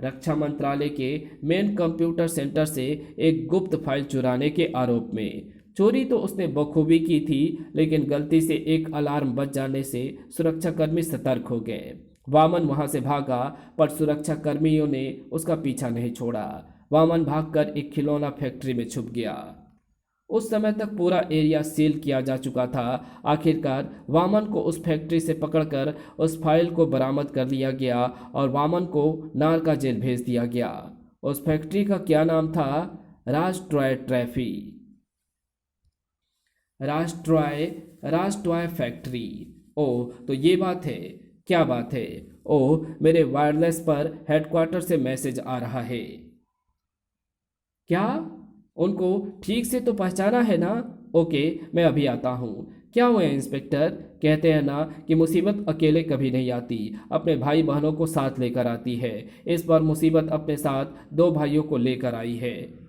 रक्षा मंत्रालय के मेन कंप्यूटर सेंटर से एक गुप्त फाइल चुराने के आरोप में। चोरी तो उसने बखूबी की थी, लेकिन गलती से एक अलार्म बज जाने से सुरक्षाकर्मी सतर्क हो गए। वामन वहां से भागा, पर सुरक्षा कर्मियों ने उसका पीछा नहीं छोड़ा। वामन भागकर एक खिलौना फैक्ट्री में छुप गया। उस समय तक पूरा एरिया सील किया जा चुका था। आखिरकार वामन को उस फैक्ट्री से पकड़कर उस फाइल को बरामद कर लिया गया और वामन को नारका जेल भेज दिया गया। उस फैक्ट्री का क्या नाम था? राज ट्रॉय राज ट्रॉय फैक्ट्री। ओह, तो ये बात है। क्या बात है? ओह, मेरे वायरलेस पर हेडक्वार्टर से मैसेज आ रहा है। क्या? उनको ठीक से तो पहचाना है ना? ओके, मैं अभी आता हूँ। क्या हुआ इंस्पेक्टर? कहते हैं ना कि मुसीबत अकेले कभी नहीं आती, अपने भाई बहनों को साथ लेकर आती है। इस बार मुसीबत अपने साथ दो भाइयों को लेकर आई है।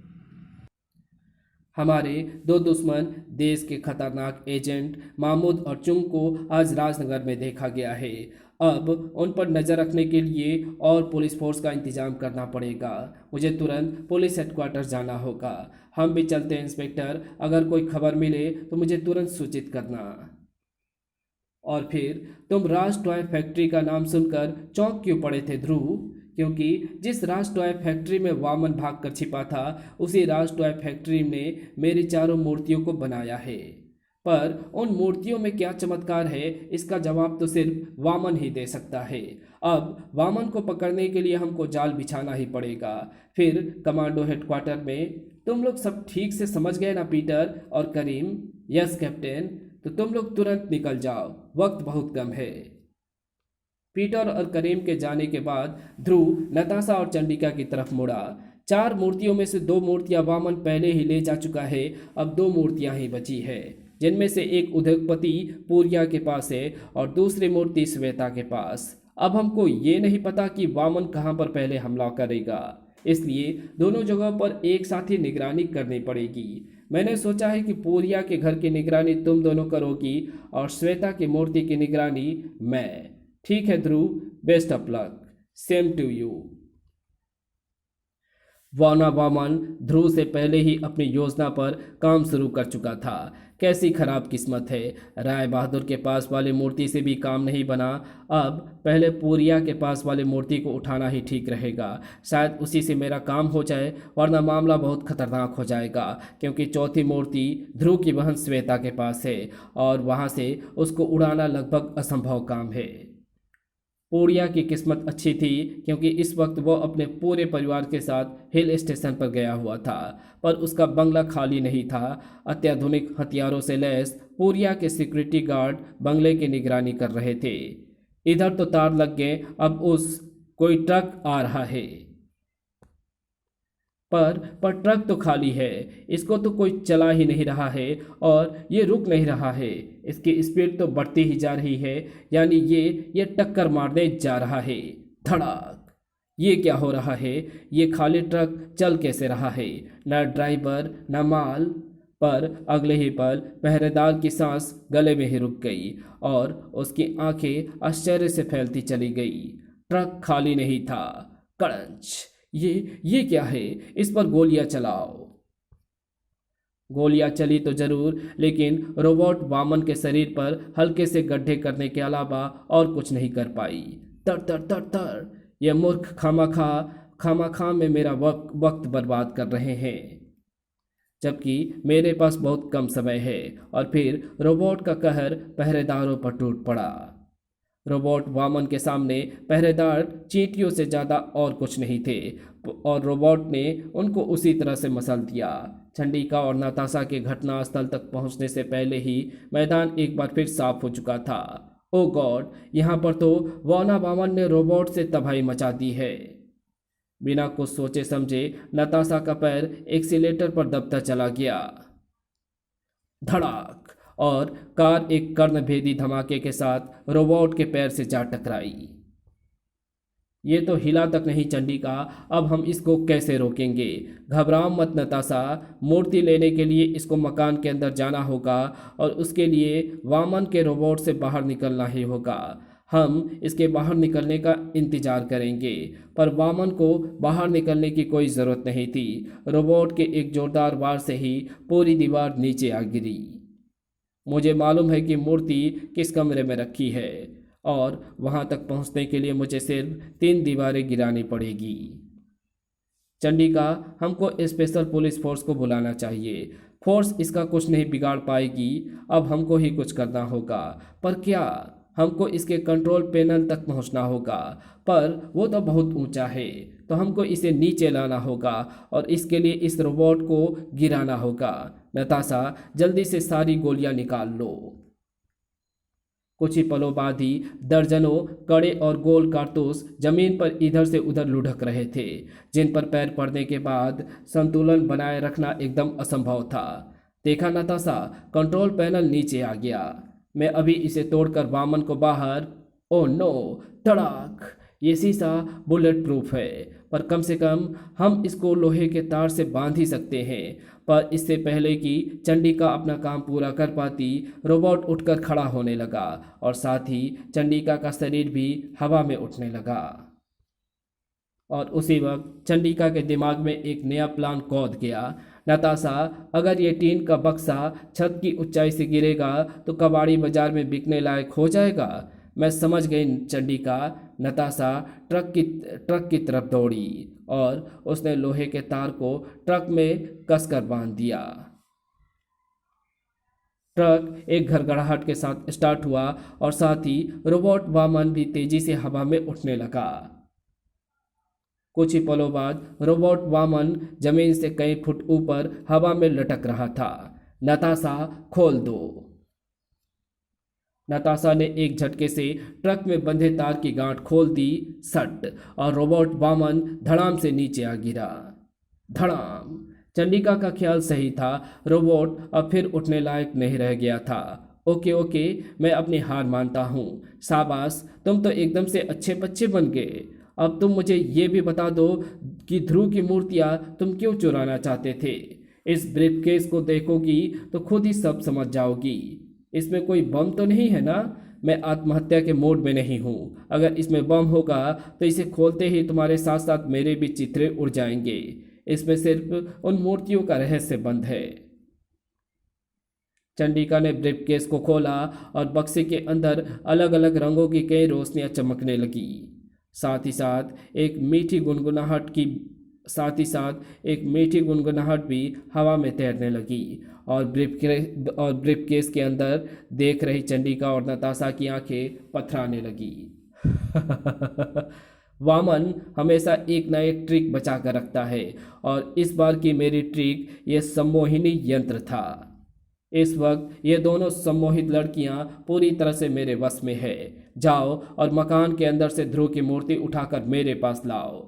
हमारे दो दुश्मन, देश के खतरनाक एजेंट महमूद और चुंग को आज राजनगर में देखा गया है। अब उन पर नज़र रखने के लिए और पुलिस फोर्स का इंतजाम करना पड़ेगा। मुझे तुरंत पुलिस हेडक्वार्टर जाना होगा। हम भी चलते हैं इंस्पेक्टर। अगर कोई खबर मिले तो मुझे तुरंत सूचित करना। और फिर तुम राज टॉय फैक्ट्री का नाम सुनकर चौंक क्यों पड़े थे ध्रुव? क्योंकि जिस राज टॉय फैक्ट्री में वामन भागकर छिपा था, उसी राज टॉय फैक्ट्री ने मेरी चारों मूर्तियों को बनाया है। पर उन मूर्तियों में क्या चमत्कार है, इसका जवाब तो सिर्फ वामन ही दे सकता है। अब वामन को पकड़ने के लिए हमको जाल बिछाना ही पड़ेगा। फिर कमांडो हेडक्वार्टर में तुम लोग सब ठीक से समझ गए ना पीटर और करीम? Yes captain. तो तुम लोग तुरंत निकल जाओ, वक्त बहुत कम है। पीटर और करीम के जाने के बाद ध्रुव नताशा और चंडिका की तरफ मुड़ा। 4 मूर्तियों में से 2 मूर्तियां वामन पहले ही ले जा चुका है। अब 2 मूर्तियां ही बची है, जिनमें से एक उद्योगपति पूरिया के पास है और दूसरी मूर्ति श्वेता के पास। अब हमको ये नहीं पता कि वामन कहाँ पर पहले हमला करेगा, इसलिए दोनों जगहों पर एक साथ ही निगरानी करनी पड़ेगी। मैंने सोचा है कि पूरिया के घर की निगरानी तुम दोनों करोगी और श्वेता की मूर्ति की निगरानी मैं। ठीक है Dhruv, best of luck. Same to you. Vaman Dhruv से पहले ही अपनी योजना पर काम शुरू कर चुका था। कैसी खराब किस्मत है, राय बहादुर के पास वाली मूर्ति से भी काम नहीं बना। अब पहले पूरिया के पास वाली मूर्ति को उठाना ही ठीक रहेगा। शायद उसी से मेरा काम हो जाए, वरना मामला बहुत खतरनाक हो जाएगा, क्योंकि चौथी मूर्ति ध्रुव की बहन श्वेता के पास है और वहां से उसको उड़ाना लगभग असंभव काम है। पूरिया की किस्मत अच्छी थी, क्योंकि इस वक्त वो अपने पूरे परिवार के साथ हिल स्टेशन पर गया हुआ था, पर उसका बंगला खाली नहीं था। अत्याधुनिक हथियारों से लैस पूरिया के सिक्योरिटी गार्ड बंगले की निगरानी कर रहे थे। इधर तो तार लग गए, अब उस कोई ट्रक आ रहा है। पर ट्रक तो खाली है, इसको तो कोई चला ही नहीं रहा है और ये रुक नहीं रहा है। इसकी स्पीड तो बढ़ती ही जा रही है, यानी ये टक्कर मारने जा रहा है। धड़ाक! ये क्या हो रहा है? ये खाली ट्रक चल कैसे रहा है? न ड्राइवर न माल। पर अगले ही पल पहरेदार की सांस गले में ही रुक गई और उसकी आंखें आश्चर्य से फैलती चली गई। ट्रक खाली नहीं था। क्रंच! ये क्या है? इस पर गोलियां चलाओ। गोलियां चली तो जरूर, लेकिन रोबोट वामन के शरीर पर हल्के से गड्ढे करने के अलावा और कुछ नहीं कर पाई। तर तर तर तर! ये मूर्ख खामा में मेरा वक्त बर्बाद कर रहे हैं, जबकि मेरे पास बहुत कम समय है। और फिर रोबोट का कहर पहरेदारों पर टूट पड़ा। रोबोट वामन के सामने पहरेदार चींटियों से ज़्यादा और कुछ नहीं थे और रोबोट ने उनको उसी तरह से मसल दिया। चंडिका और नताशा के घटनास्थल तक पहुंचने से पहले ही मैदान एक बार फिर साफ हो चुका था। ओ गॉड! यहाँ पर तो वामन ने रोबोट से तबाही मचा दी है। बिना कुछ सोचे समझे नताशा का पैर एक्सीलेटर पर दबता चला गया। धड़ाक! और कार एक कर्णभेदी धमाके के साथ रोबोट के पैर से जा टकराई। ये तो हिला तक नहीं चंडिका, अब हम इसको कैसे रोकेंगे? घबराओ मत नताशा, मूर्ति लेने के लिए इसको मकान के अंदर जाना होगा और उसके लिए वामन के रोबोट से बाहर निकलना ही होगा। हम इसके बाहर निकलने का इंतजार करेंगे। पर वामन को बाहर निकलने की कोई ज़रूरत नहीं थी। रोबोट के एक जोरदार वार से ही पूरी दीवार नीचे आ गिरी। मुझे मालूम है कि मूर्ति किस कमरे में रखी है और वहां तक पहुंचने के लिए मुझे सिर्फ 3 दीवारें गिरानी पड़ेगी। चंडिका, हमको स्पेशल पुलिस फोर्स को बुलाना चाहिए। फोर्स इसका कुछ नहीं बिगाड़ पाएगी। अब हमको ही कुछ करना होगा। पर क्या? हमको इसके कंट्रोल पैनल तक पहुंचना होगा, पर वो तो बहुत ऊंचा है। तो हमको इसे नीचे लाना होगा और इसके लिए इस रोबोट को गिराना होगा। नताशा, जल्दी से सारी गोलियां निकाल लो। कुछ ही पलों बाद ही दर्जनों कड़े और गोल कारतूस जमीन पर इधर से उधर लुढ़क रहे थे, जिन पर पैर पड़ने के बाद संतुलन बनाए रखना एकदम असंभव था। देखा नताशा, कंट्रोल पैनल नीचे आ गया। मैं अभी इसे तोड़कर वामन को बाहर। Oh no! धड़ाक! ये शीशा बुलेट प्रूफ है, पर कम से कम हम इसको लोहे के तार से बांध ही सकते हैं। पर इससे पहले कि चंडिका अपना काम पूरा कर पाती, रोबोट उठकर खड़ा होने लगा और साथ ही चंडिका का शरीर भी हवा में उठने लगा। और उसी वक्त चंडिका के दिमाग में एक नया प्लान कौंध गया। नताशा, अगर ये टीन का बक्सा छत की ऊंचाई से गिरेगा तो कबाड़ी बाजार में बिकने लायक हो जाएगा। मैं समझ गई चंडिका। नताशा ट्रक की तरफ दौड़ी और उसने लोहे के तार को ट्रक में कसकर बांध दिया। ट्रक एक घड़घड़ाहट के साथ स्टार्ट हुआ और साथ ही रोबोट वामन भी तेजी से हवा में उठने लगा। कुछ ही पलों बाद रोबोट वामन जमीन से कई फुट ऊपर हवा में लटक रहा था। नताशा, खोल दो। नताशा ने एक झटके से ट्रक में बंधे तार की गांठ खोल दी, सट, और रोबोट वामन धड़ाम से नीचे आ गिरा। धड़ाम! चंडिका का ख्याल सही था। रोबोट अब फिर उठने लायक नहीं रह गया था। ओके ओके, मैं अपनी हार मानता हूँ। शाबाश, तुम तो एकदम से अच्छे बच्चे बन गए। अब तुम मुझे ये भी बता दो कि ध्रुव की मूर्तियाँ तुम क्यों चुराना चाहते थे। इस ब्रीफकेस को देखोगी तो खुद ही सब समझ जाओगी। इसमें कोई बम तो नहीं है ना? मैं आत्महत्या के मोड में नहीं हूँ। अगर इसमें बम होगा तो इसे खोलते ही तुम्हारे साथ साथ मेरे भी चित्रे उड़ जाएंगे। इसमें सिर्फ उन मूर्तियों का रहस्य बंद है। चंडिका ने ब्रीफकेस को खोला और बक्से के अंदर अलग अलग रंगों की कई रोशनियां चमकने लगी। साथ ही साथ एक मीठी गुनगुनाहट भी हवा में तैरने लगी और ब्रीफकेस के अंदर देख रही चंडिका और नताशा की आंखें पथराने लगी। वामन हमेशा एक ना एक ट्रिक बचा कर रखता है और इस बार की मेरी ट्रिक ये सम्मोहिनी यंत्र था। इस वक्त ये दोनों सम्मोहित लड़कियां पूरी तरह से मेरे वश में है। जाओ और मकान के अंदर से ध्रुव की मूर्ति उठाकर मेरे पास लाओ।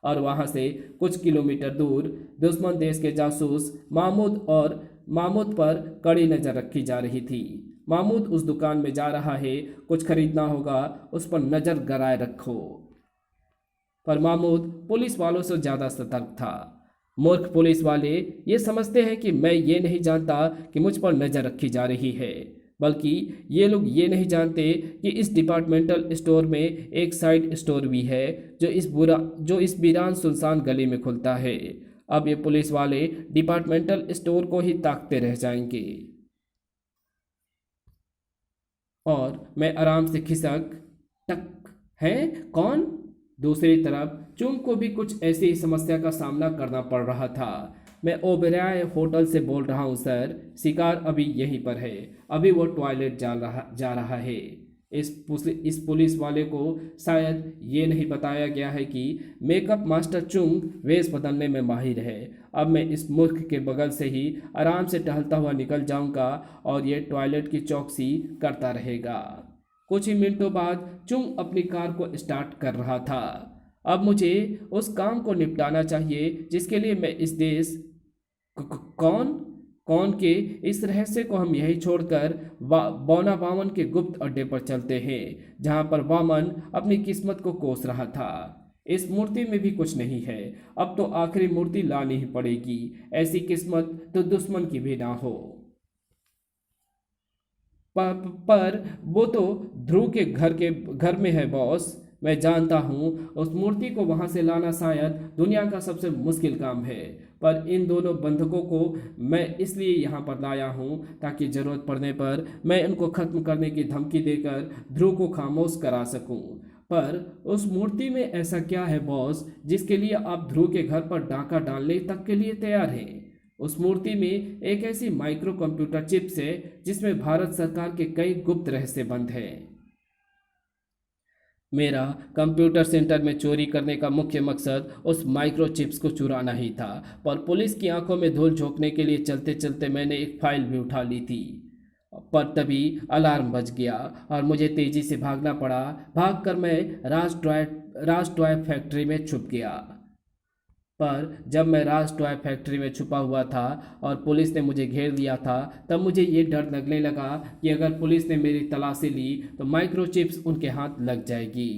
और वहां से कुछ किलोमीटर दूर दुश्मन देश के जासूस मामूद पर कड़ी नजर रखी जा रही थी। मामूद उस दुकान में जा रहा है, कुछ खरीदना होगा, उस पर नजर गड़ाए रखो। पर मामूद पुलिस वालों से ज्यादा सतर्क था। मूर्ख पुलिस वाले ये समझते हैं कि मैं ये नहीं जानता कि मुझ पर नजर रखी जा रही है, बल्कि ये लोग ये नहीं जानते कि इस डिपार्टमेंटल स्टोर में एक साइड स्टोर भी है जो इस वीरान सुनसान गली में खुलता है। अब ये पुलिस वाले डिपार्टमेंटल स्टोर को ही ताकते रह जाएंगे और मैं आराम से खिसक टक। हैं कौन? दूसरी तरफ चुंग को भी कुछ ऐसी ही समस्या का सामना करना पड़ रहा था। मैं ओबेरॉय होटल से बोल रहा हूँ सर, शिकार अभी यहीं पर है, अभी वो टॉयलेट जा रहा है। इस पुलिस वाले को शायद ये नहीं बताया गया है कि मेकअप मास्टर चुंग वेश बदलने में माहिर है। अब मैं इस मूर्ख के बगल से ही आराम से टहलता हुआ निकल जाऊंगा और ये टॉयलेट की चौकसी करता रहेगा। कुछ ही मिनटों बाद चुंग अपनी कार को स्टार्ट कर रहा था। अब मुझे उस काम को निपटाना चाहिए जिसके लिए मैं इस देश कौन के इस रहस्य को हम यही छोड़कर बौना वामन के गुप्त अड्डे पर चलते हैं, जहां पर वामन अपनी किस्मत को कोस रहा था। इस मूर्ति में भी कुछ नहीं है, अब तो आखिरी मूर्ति लानी ही पड़ेगी। ऐसी किस्मत तो दुश्मन की भी ना हो। पर वो तो ध्रुव के घर में है बॉस। मैं जानता हूँ उस मूर्ति को वहां से लाना शायद दुनिया का सबसे मुश्किल काम है, पर इन दोनों बंधकों को मैं इसलिए यहाँ पर लाया हूँ ताकि जरूरत पड़ने पर मैं इनको खत्म करने की धमकी देकर ध्रुव को खामोश करा सकूं। पर उस मूर्ति में ऐसा क्या है बॉस जिसके लिए आप ध्रुव के घर पर डाका डालने तक के लिए तैयार हैं? उस मूर्ति में एक ऐसी माइक्रो कंप्यूटर चिप्स है जिसमें भारत सरकार के कई गुप्त रहस्य बंद हैं। मेरा कंप्यूटर सेंटर में चोरी करने का मुख्य मकसद उस माइक्रो चिप्स को चुराना ही था, पर पुलिस की आंखों में धूल झोंकने के लिए चलते चलते मैंने एक फाइल भी उठा ली थी। पर तभी अलार्म बज गया और मुझे तेजी से भागना पड़ा। भागकर मैं राज टॉय फैक्ट्री में छुप गया। पर जब मैं राज टॉय फैक्ट्री में छुपा हुआ था और पुलिस ने मुझे घेर लिया था, तब मुझे ये डर लगने लगा कि अगर पुलिस ने मेरी तलाशी ली तो माइक्रोचिप्स उनके हाथ लग जाएगी।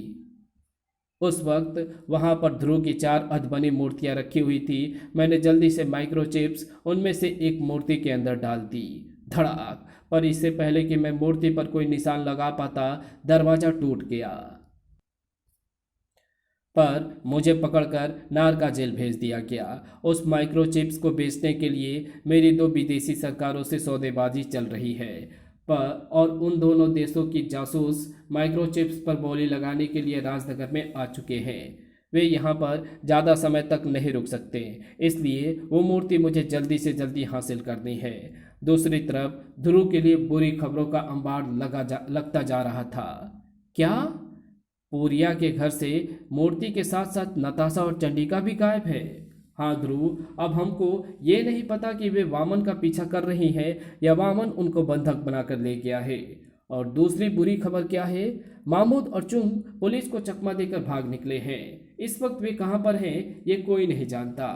उस वक्त वहां पर ध्रुव की 4 अधबनी मूर्तियां रखी हुई थी। मैंने जल्दी से माइक्रोचिप्स उनमें से एक मूर्ति के अंदर डाल दी। धड़ाक! पर इससे पहले कि मैं मूर्ति पर कोई निशान लगा पाता, दरवाजा टूट गया। पर मुझे पकड़कर नारका जेल भेज दिया गया। उस माइक्रोचिप्स को बेचने के लिए मेरी 2 विदेशी सरकारों से सौदेबाजी चल रही है। पर और उन दोनों देशों की जासूस माइक्रोचिप्स पर बोली लगाने के लिए राजनगर में आ चुके हैं। वे यहाँ पर ज़्यादा समय तक नहीं रुक सकते, इसलिए वो मूर्ति मुझे जल्दी से जल्दी हासिल करनी है। दूसरी तरफ ध्रुव के लिए बुरी खबरों का अंबार लगता जा रहा था। क्या पूरिया के घर से मूर्ति के साथ साथ नताशा और चंडिका भी गायब है? हाँ ध्रुव, अब हमको ये नहीं पता कि वे वामन का पीछा कर रही हैं या वामन उनको बंधक बनाकर ले गया है। और दूसरी बुरी खबर क्या है? महमूद और चुंग पुलिस को चकमा देकर भाग निकले हैं। इस वक्त वे कहाँ पर हैं ये कोई नहीं जानता।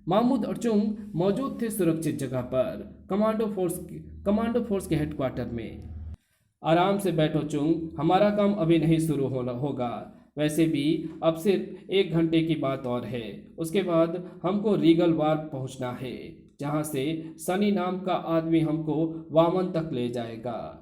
महमूद और चुंग मौजूद थे सुरक्षित जगह पर, कमांडो फोर्स के हेडक्वार्टर में। आराम से बैठो चुंग, हमारा काम अभी नहीं शुरू होगा। वैसे भी अब सिर्फ 1 घंटे की बात और है, उसके बाद हमको रीगल वार पहुंचना है, जहां से सनी नाम का आदमी हमको वामन तक ले जाएगा।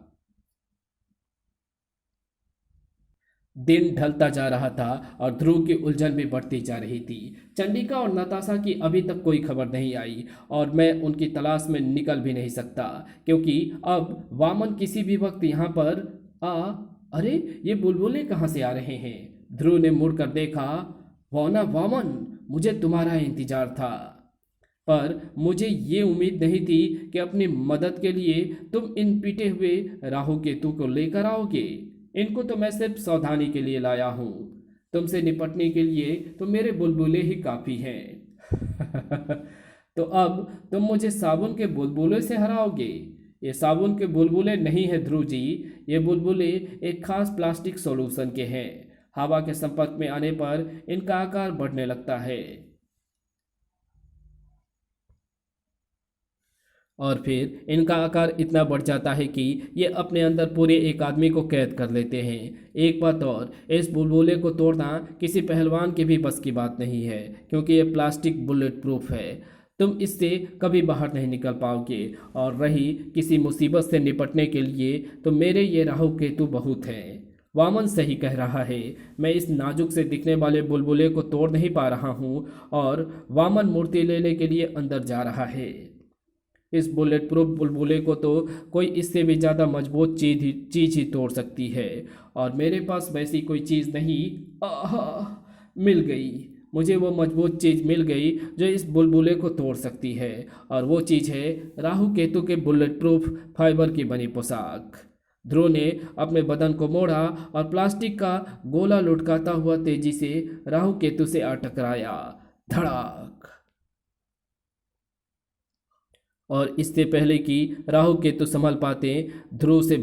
दिन ढलता जा रहा था और ध्रुव की उलझन भी बढ़ती जा रही थी। चंडिका और नताशा की अभी तक कोई खबर नहीं आई और मैं उनकी तलाश में निकल भी नहीं सकता, क्योंकि अब वामन किसी भी वक्त यहाँ पर अरे ये बुलबुलें कहाँ से आ रहे हैं? ध्रुव ने मुड़कर देखा। वामन, मुझे तुम्हारा इंतजार था, पर मुझे ये उम्मीद नहीं थी कि अपनी मदद के लिए तुम इन पिटे हुए राहु केतु को लेकर आओगे। इनको तो मैं सिर्फ सावधानी के लिए लाया हूँ, तुमसे निपटने के लिए तो मेरे बुलबुले ही काफ़ी हैं। तो अब तुम मुझे साबुन के बुलबुले से हराओगे? ये साबुन के बुलबुले नहीं है ध्रुव जी, ये बुलबुले एक खास प्लास्टिक सॉल्यूशन के हैं। हवा के संपर्क में आने पर इनका आकार बढ़ने लगता है और फिर इनका आकार इतना बढ़ जाता है कि ये अपने अंदर पूरे एक आदमी को कैद कर लेते हैं। एक बात और, इस बुलबुले को तोड़ना किसी पहलवान के भी बस की बात नहीं है, क्योंकि ये प्लास्टिक बुलेट प्रूफ है। तुम इससे कभी बाहर नहीं निकल पाओगे। और रही किसी मुसीबत से निपटने के लिए तो मेरे ये राहु केतु बहुत हैं। वामन सही कह रहा है, मैं इस नाजुक से दिखने वाले बुलबुले को तोड़ नहीं पा रहा हूँ और वामन मूर्ति लेने के लिए अंदर जा रहा है। इस बुलेट प्रूफ बुलबुले को तो कोई इससे भी ज़्यादा मजबूत चीज़ ही तोड़ सकती है, और मेरे पास वैसी कोई चीज़ नहीं। मिल गई, मुझे वो मजबूत चीज़ मिल गई जो इस बुलबुले को तोड़ सकती है, और वो चीज़ है राहु केतु के बुलेट प्रूफ फाइबर की बनी पोशाक। ध्रुव ने अपने बदन को मोड़ा और प्लास्टिक का गोला लुढ़काता हुआ तेजी से राहु केतु से आ टकराया। धड़ाक! और इससे पहले कि राहु केतु संभल पाते, ध्रुव से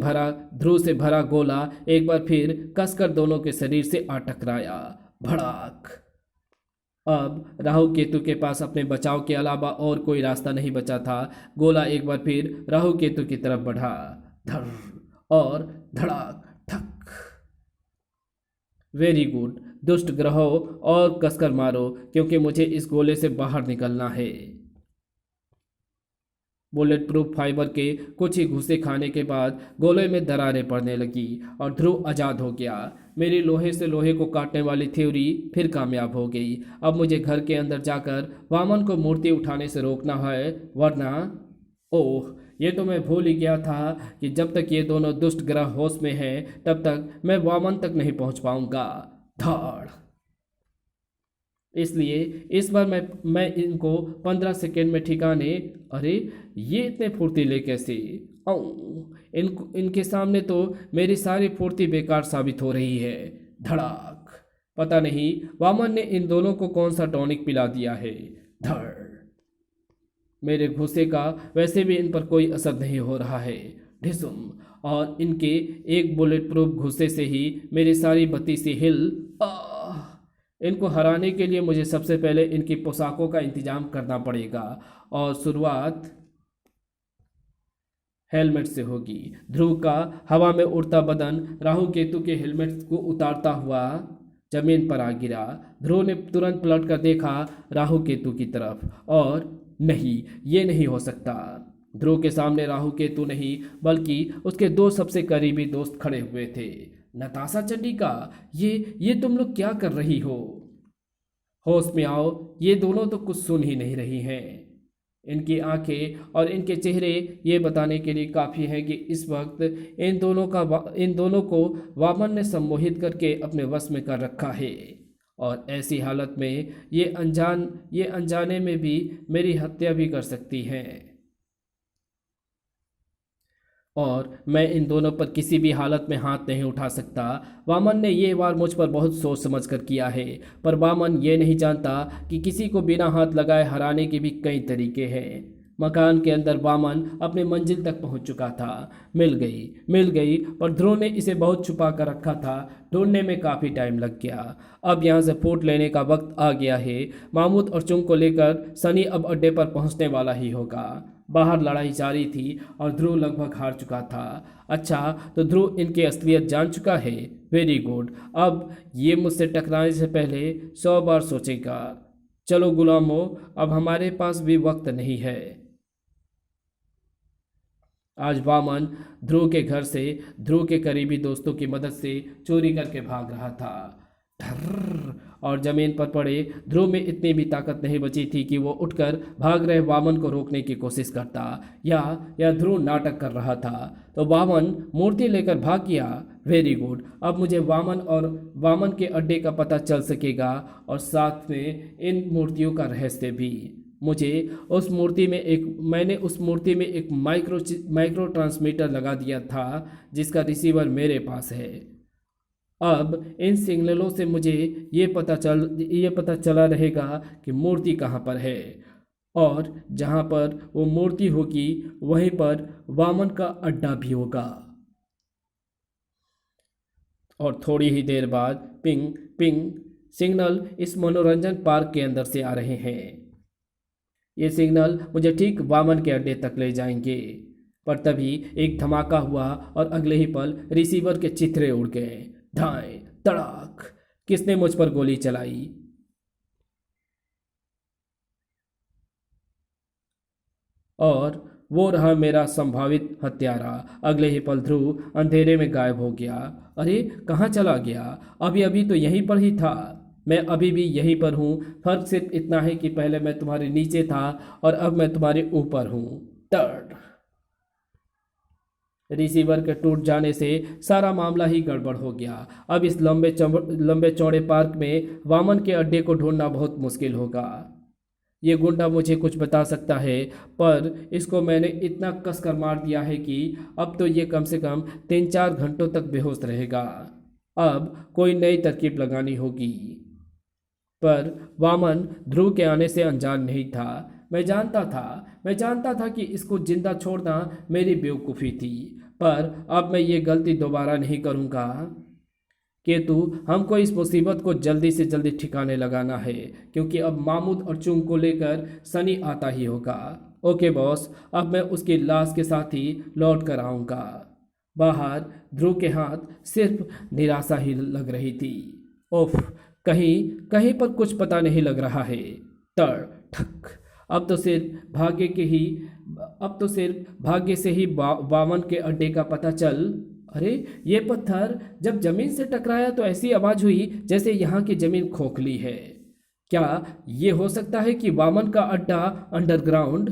भरा गोला एक बार फिर कसकर दोनों के शरीर से आ टकराया। भड़ाक! अब राहु केतु के पास अपने बचाव के अलावा और कोई रास्ता नहीं बचा था। गोला एक बार फिर राहु केतु की तरफ बढ़ा। धर और धड़ाक ठक। वेरी गुड, दुष्ट ग्रहों, और कसकर मारो, क्योंकि मुझे इस गोले से बाहर निकलना है। बुलेट प्रूफ फाइबर के कुछ ही घुसे खाने के बाद गोले में दरारें पड़ने लगी और ध्रुव आज़ाद हो गया। मेरी लोहे से लोहे को काटने वाली थ्योरी फिर कामयाब हो गई। अब मुझे घर के अंदर जाकर वामन को मूर्ति उठाने से रोकना है, वरना ओह, ये तो मैं भूल ही गया था कि जब तक ये दोनों दुष्ट ग्रह होश में हैं तब तक मैं वामन तक नहीं पहुंच पाऊंगा। धाड़। इसलिए इस बार मैं इनको 15 सेकेंड में ठिकाने। अरे, ये इतने फुर्तीले कैसे? औ इनके सामने तो मेरी सारी फुर्ती बेकार साबित हो रही है। धड़ाक। पता नहीं वामन ने इन दोनों को कौन सा टॉनिक पिला दिया है। धड़। मेरे घुसे का वैसे भी इन पर कोई असर नहीं हो रहा है। ढिसुम। और इनके एक बुलेट प्रूफ घुसे से ही मेरी सारी बत्ती सी हिल। इनको हराने के लिए मुझे सबसे पहले इनकी पोशाकों का इंतजाम करना पड़ेगा और शुरुआत हेलमेट से होगी। ध्रुव का हवा में उड़ता बदन राहु केतु के हेलमेट को उतारता हुआ जमीन पर आ गिरा। ध्रुव ने तुरंत पलट कर देखा राहु केतु की तरफ और नहीं, ये नहीं हो सकता। ध्रुव के सामने राहु केतु नहीं बल्कि उसके दो सबसे करीबी दोस्त खड़े हुए थे। नताशा चंडिका, ये तुम लोग क्या कर रही हो? होश में आओ, ये दोनों तो कुछ सुन ही नहीं रही हैं। इनकी आंखें और इनके चेहरे ये बताने के लिए काफ़ी हैं कि इस वक्त इन दोनों को वामन ने सम्मोहित करके अपने वश में कर रखा है और ऐसी हालत में ये अनजाने में भी मेरी हत्या भी कर सकती हैं और मैं इन दोनों पर किसी भी हालत में हाथ नहीं उठा सकता। वामन ने ये वार मुझ पर बहुत सोच समझ कर किया है, पर वामन ये नहीं जानता कि किसी को बिना हाथ लगाए हराने के भी कई तरीके हैं। मकान के अंदर वामन अपने मंजिल तक पहुंच चुका था। मिल गई, पर ध्रुव ने इसे बहुत छुपा कर रखा था। ढूंढने में काफ़ी टाइम लग गया। अब यहाँ से फूट लेने का वक्त आ गया है। मामूद और चुंग को लेकर सनी अब अड्डे पर पहुँचने वाला ही होगा। बाहर लड़ाई जारी थी और ध्रुव लगभग हार चुका था। अच्छा, तो ध्रुव इनकी असलियत जान चुका है। Very good. अब ये मुझसे टकराने से पहले 100 बार सोचेगा। चलो गुलामों, अब हमारे पास भी वक्त नहीं है। आज वामन ध्रुव के घर से ध्रुव के करीबी दोस्तों की मदद से चोरी करके भाग रहा था। धर्र, और जमीन पर पड़े ध्रुव में इतनी भी ताकत नहीं बची थी कि वो उठकर भाग रहे वामन को रोकने की कोशिश करता या ध्रुव नाटक कर रहा था तो वामन मूर्ति लेकर भाग गया। Very good. अब मुझे वामन के अड्डे का पता चल सकेगा और साथ में इन मूर्तियों का रहस्य भी। मैंने उस मूर्ति में एक माइक्रो ट्रांसमीटर लगा दिया था जिसका रिसीवर मेरे पास है। अब इन सिग्नलों से मुझे ये पता चला रहेगा कि मूर्ति कहाँ पर है और जहाँ पर वो मूर्ति होगी वहीं पर वामन का अड्डा भी होगा। और थोड़ी ही देर बाद पिंग पिंग सिग्नल इस मनोरंजन पार्क के अंदर से आ रहे हैं। ये सिग्नल मुझे ठीक वामन के अड्डे तक ले जाएंगे। पर तभी एक धमाका हुआ और अगले ही पल रिसीवर के चित्रे उड़ गए। ढाई तड़ाक। किसने मुझ पर गोली चलाई? और वो रहा मेरा संभावित हत्यारा। अगले ही पल ध्रुव अंधेरे में गायब हो गया। अरे, कहाँ चला गया? अभी तो यहीं पर ही था। मैं अभी भी यहीं पर हूँ। फर्क सिर्फ इतना है कि पहले मैं तुम्हारे नीचे था और अब मैं तुम्हारे ऊपर हूँ। टर्ड। रिसीवर के टूट जाने से सारा मामला ही गड़बड़ हो गया। अब इस लंबे चौड़े पार्क में वामन के अड्डे को ढूंढना बहुत मुश्किल होगा। ये गुंडा मुझे कुछ बता सकता है, पर इसको मैंने इतना कस कर मार दिया है कि अब तो ये कम से कम 3-4 घंटों तक बेहोश रहेगा। अब कोई नई तरकीब लगानी होगी। पर वामन ध्रुव के आने से अनजान नहीं था। मैं जानता था कि इसको जिंदा छोड़ना मेरी बेवकूफ़ी थी, पर अब मैं ये गलती दोबारा नहीं करूँगा। केतु, हमको इस मुसीबत को जल्दी से जल्दी ठिकाने लगाना है, क्योंकि अब मामूद और चुंग को लेकर सनी आता ही होगा। ओके बॉस, अब मैं उसकी लाश के साथ ही लौट कर आऊँगा। बाहर ध्रुव के हाथ सिर्फ निराशा ही लग रही थी। ओफ, कहीं पर कुछ पता नहीं लग रहा है। टर ठक। अब तो सिर्फ अब तो सिर्फ भाग्य से ही वामन के अड्डे का पता चल। अरे ये पत्थर जब जमीन से टकराया तो ऐसी आवाज हुई जैसे यहाँ की जमीन खोखली है। क्या ये हो सकता है कि वामन का अड्डा अंडरग्राउंड?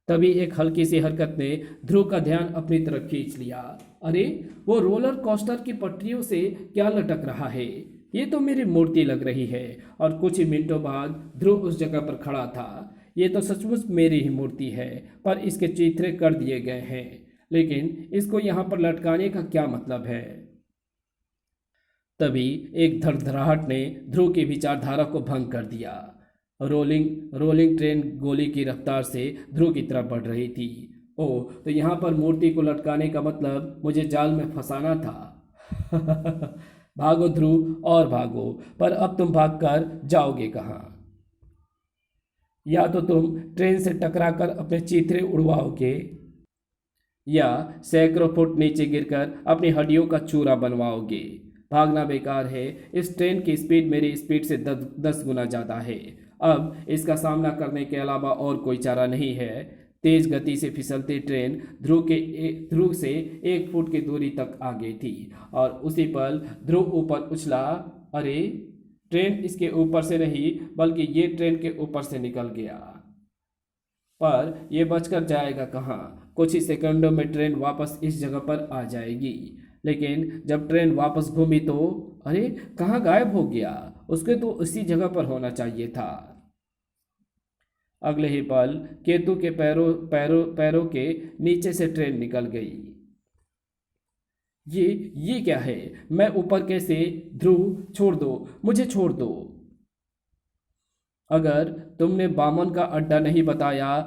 तभी एक हल्की सी हरकत ने ध्रुव का ध्यान अपनी तरफ खींच लिया। अरे वो रोलर कोस्टर की पटरियों से क्या लटक रहा है? ये तो मेरी मूर्ति लग रही है। और कुछ ही मिनटों बाद ध्रुव उस जगह पर खड़ा था। ये तो सचमुच मेरी ही मूर्ति है, पर इसके चित्रे कर दिए गए हैं। लेकिन इसको यहाँ पर लटकाने का क्या मतलब है? तभी एक धड़धड़ाहट ने ध्रुव की विचारधारा को भंग कर दिया। रोलिंग ट्रेन गोली की रफ्तार से ध्रुव की तरफ बढ़ रही थी। ओह, तो यहाँ पर मूर्ति को लटकाने का मतलब मुझे जाल में फंसाना था। भागो ध्रुव और भागो, पर अब तुम भागकर जाओगे कहाँ? या तो तुम ट्रेन से टकराकर अपने चीथड़े उड़वाओगे, या सैकड़ों फुट नीचे गिरकर अपनी हड्डियों का चूरा बनवाओगे। भागना बेकार है। इस ट्रेन की स्पीड मेरी स्पीड से 10 गुना ज़्यादा है। अब इसका सामना करने के अलावा और कोई चारा नहीं है। तेज गति से फिसलती ट्रेन ध्रुव से 1 फुट की दूरी तक आ गई थी और उसी पल ध्रुव ऊपर उछला। अरे, ट्रेन इसके ऊपर से नहीं बल्कि ये ट्रेन के ऊपर से निकल गया। पर यह बचकर जाएगा कहाँ? कुछ ही सेकंडों में ट्रेन वापस इस जगह पर आ जाएगी। लेकिन जब ट्रेन वापस घूमी तो अरे, कहाँ गायब हो गया? उसके तो उसी जगह पर होना चाहिए था। अगले ही पल केतु के पैरों के नीचे से ट्रेन निकल गई। ये क्या है? मैं ऊपर कैसे? ध्रुव, छोड़ दो, मुझे छोड़ दो। अगर तुमने बामन का अड्डा नहीं बताया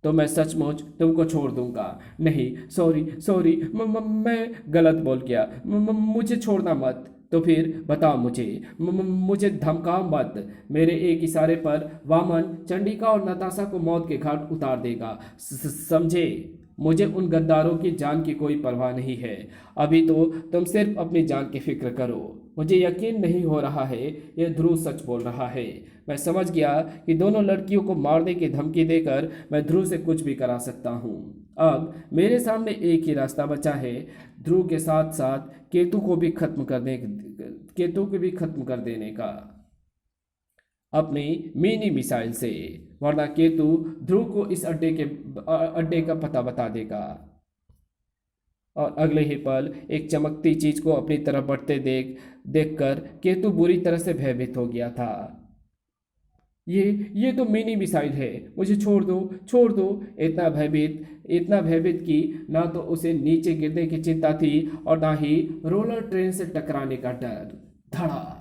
तो मैं सचमुच तुमको छोड़ दूंगा। नहीं, सॉरी, मैं गलत बोल गया। मुझे छोड़ना मत। तो फिर बताओ मुझे, मुझे धमकाओ मत। मेरे एक इशारे पर वामन चंडिका और नताशा को मौत के घाट उतार देगा। समझे? मुझे उन गद्दारों की जान की कोई परवाह नहीं है। अभी तो तुम सिर्फ अपनी जान की फिक्र करो। मुझे यकीन नहीं हो रहा है यह ध्रुव सच बोल रहा है। मैं समझ गया कि दोनों लड़कियों को मारने की धमकी देकर मैं ध्रुव से कुछ भी करा सकता हूँ। अब मेरे सामने एक ही रास्ता बचा है, ध्रुव के साथ साथ केतु को भी खत्म कर देने का, अपनी मिनी मिसाइल से। वरना केतु ध्रुव को इस अड्डे का पता बता देगा। और अगले ही पल एक चमकती चीज को अपनी तरफ बढ़ते देखकर केतु बुरी तरह से भयभीत हो गया था। ये तो मिनी मिसाइल है, मुझे छोड़ दो। इतना भयभीत कि ना तो उसे नीचे गिरने की चिंता थी और ना ही रोलर ट्रेन से टकराने का डर। धड़ाक!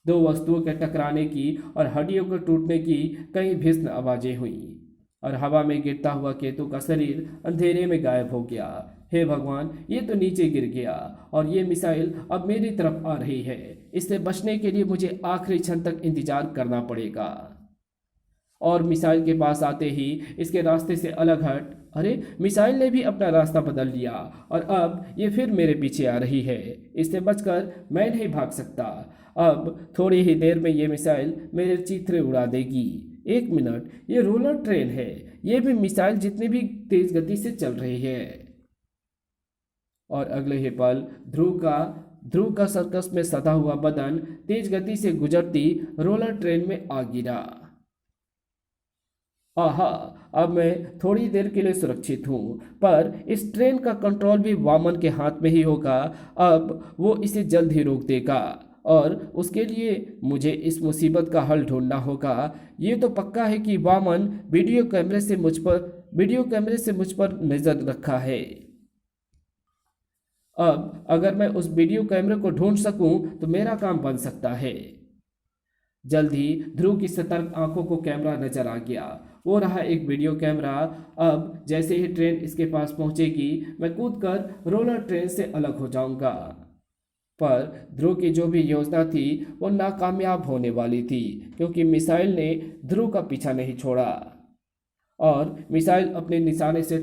दो वस्तुओं के टकराने की और हड्डियों के टूटने की कई भीषण आवाजें हुई और हवा में गिरता हुआ केतु का शरीर अंधेरे में गायब हो गया। हे भगवान, ये तो नीचे गिर गया और ये मिसाइल अब मेरी तरफ आ रही है। इससे बचने के लिए मुझे आखिरी क्षण तक इंतजार करना पड़ेगा। और मिसाइल के पास आते ही इसके रास्ते से अलग हट। अरे, मिसाइल ने भी अपना रास्ता बदल लिया और अब ये फिर मेरे पीछे आ रही है। इससे बचकर मैं नहीं भाग सकता। अब थोड़ी ही देर में ये मिसाइल मेरे चीथड़े उड़ा देगी। 1 मिनट, ये रोलर ट्रेन है, ये भी मिसाइल जितनी भी तेज गति से चल रही है। और अगले ही पल ध्रुव का सर्कस में सधा हुआ बदन तेज गति से गुजरती रोलर ट्रेन में आ गिरा। आहा, अब मैं थोड़ी देर के लिए सुरक्षित हूँ, पर इस ट्रेन का कंट्रोल भी वामन के हाथ में ही होगा। अब वो इसे जल्द ही रोक देगा और उसके लिए मुझे इस मुसीबत का हल ढूंढना होगा। ये तो पक्का है कि वामन वीडियो कैमरे से मुझ पर नजर रखा है। अब अगर मैं उस वीडियो कैमरे को ढूंढ सकूं तो मेरा काम बन सकता है। जल्द ही ध्रुव की सतर्क आंखों को कैमरा नजर आ गया। वो रहा एक वीडियो कैमरा। अब जैसे ही ट्रेन इसके पास पहुंचेगी मैं कूदकर रोलर ट्रेन से अलग हो जाऊंगा। पर ध्रुव की जो भी योजना थी वो नाकामयाब होने वाली थी, क्योंकि मिसाइल ने ध्रुव का पीछा नहीं छोड़ा और मिसाइल अपने निशाने से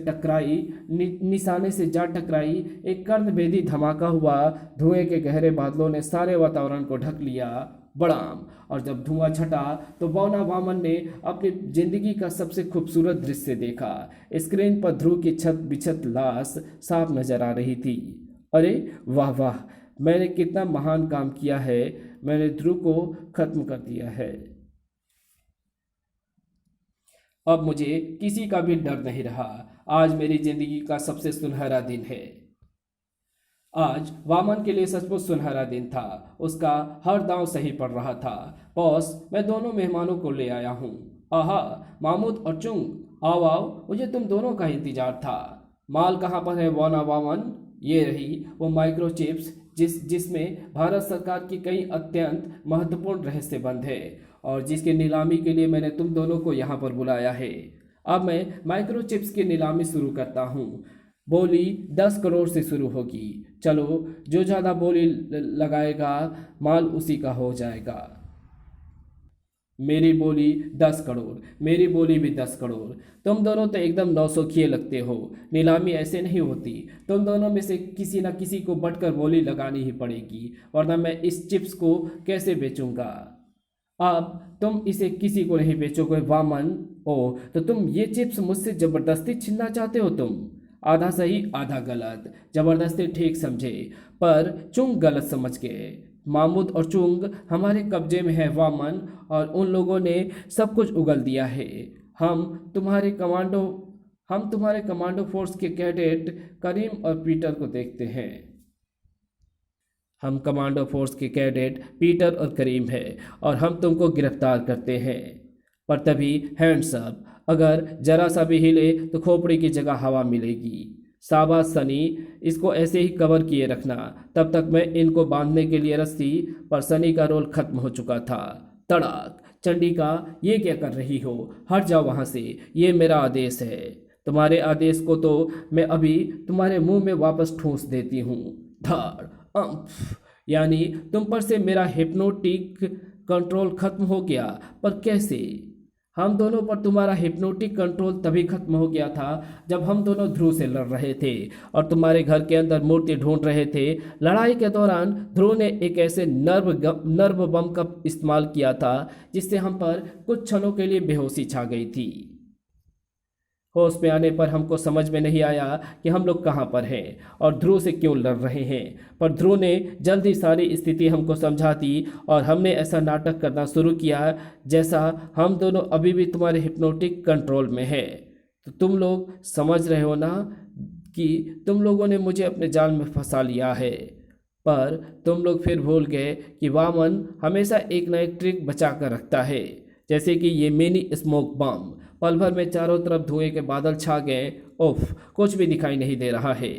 जा टकराई। एक कर्णभेदी धमाका हुआ। धुएं के गहरे बादलों ने सारे वातावरण को ढक लिया। बड़ाम। और जब धुआं छटा तो बौना वामन ने अपनी जिंदगी का सबसे खूबसूरत दृश्य देखा। स्क्रीन पर ध्रुव की छत बिछत लाश साफ नजर आ रही थी। अरे वाह वाह, मैंने कितना महान काम किया है, मैंने ध्रुव को खत्म कर दिया है। अब मुझे किसी का भी डर नहीं रहा। आज मेरी जिंदगी का सबसे सुनहरा दिन है। आज वामन के लिए सचमुच सुनहरा दिन था। उसका हर दांव सही पड़ रहा था। बॉस, मैं दोनों मेहमानों को ले आया हूँ। आहा, मामूद और चुंग, आओ आओ, मुझे तुम दोनों का इंतजार था। माल कहाँ पर है वाना वामन? ये रही वो माइक्रोचिप्स जिसमें भारत सरकार की कई अत्यंत महत्वपूर्ण रहस्य बंद है और जिसकी नीलामी के लिए मैंने तुम दोनों को यहाँ पर बुलाया है। अब मैं माइक्रोचिप्स की नीलामी शुरू करता हूँ। बोली 10 करोड़ से शुरू होगी। चलो, जो ज़्यादा बोली लगाएगा माल उसी का हो जाएगा। मेरी बोली 10 करोड़, मेरी बोली भी 10 करोड़। तुम दोनों तो एकदम नौसोखिए लगते हो। नीलामी ऐसे नहीं होती। तुम दोनों में से किसी न किसी को बढ़कर बोली लगानी ही पड़ेगी, वरना मैं इस चिप्स को कैसे बेचूंगा। अब तुम इसे किसी को नहीं बेचोगे वामन। ओ, तो तुम ये चिप्स मुझसे जबरदस्ती छीनना चाहते हो? तुम आधा सही आधा गलत, जबरदस्ती ठीक समझे, पर चुंग गलत समझ गए। मामूद और चुंग हमारे कब्जे में है वामन, और उन लोगों ने सब कुछ उगल दिया है। हम तुम्हारे कमांडो हम तुम्हारे कमांडो फोर्स के कैडेट करीम और पीटर को देखते हैं। हम कमांडो फोर्स के कैडेट पीटर और करीम है और हम तुमको गिरफ्तार करते हैं। पर तभी हैंड्स अप, अगर जरा सा भी हिले तो खोपड़ी की जगह हवा मिलेगी। शाबाश सनी, इसको ऐसे ही कवर किए रखना। तब तक मैं इनको बांधने के लिए रस्सी, पर सनी का रोल खत्म हो चुका था। तड़ाक। चंडिका, ये क्या कर रही हो? हट जाओ वहां से, ये मेरा आदेश है। तुम्हारे आदेश को तो मैं अभी तुम्हारे मुंह में वापस ठूंस देती हूँ। धाड़ अम्फ। यानी तुम पर से मेरा हिप्नोटिक कंट्रोल खत्म हो गया? पर कैसे? हम दोनों पर तुम्हारा हिप्नोटिक कंट्रोल तभी खत्म हो गया था जब हम दोनों ध्रुव से लड़ रहे थे और तुम्हारे घर के अंदर मूर्ति ढूंढ रहे थे। लड़ाई के दौरान ध्रुव ने एक ऐसे नर्व बम का इस्तेमाल किया था जिससे हम पर कुछ क्षणों के लिए बेहोशी छा गई थी। होश में आने पर हमको समझ में नहीं आया कि हम लोग कहाँ पर हैं और ध्रुव से क्यों लड़ रहे हैं, पर ध्रुव ने जल्द ही सारी स्थिति हमको समझा दी और हमने ऐसा नाटक करना शुरू किया जैसा हम दोनों अभी भी तुम्हारे हिप्नोटिक कंट्रोल में है। तो तुम लोग समझ रहे हो ना कि तुम लोगों ने मुझे अपने जाल में फंसा लिया है। पर तुम लोग फिर भूल गए कि वामन हमेशा एक न एक ट्रिक बचा कर रखता है, जैसे कि ये मिनी स्मोक बम। पल भर में चारों तरफ धुएं के बादल छा गए। उफ, कुछ भी दिखाई नहीं दे रहा है।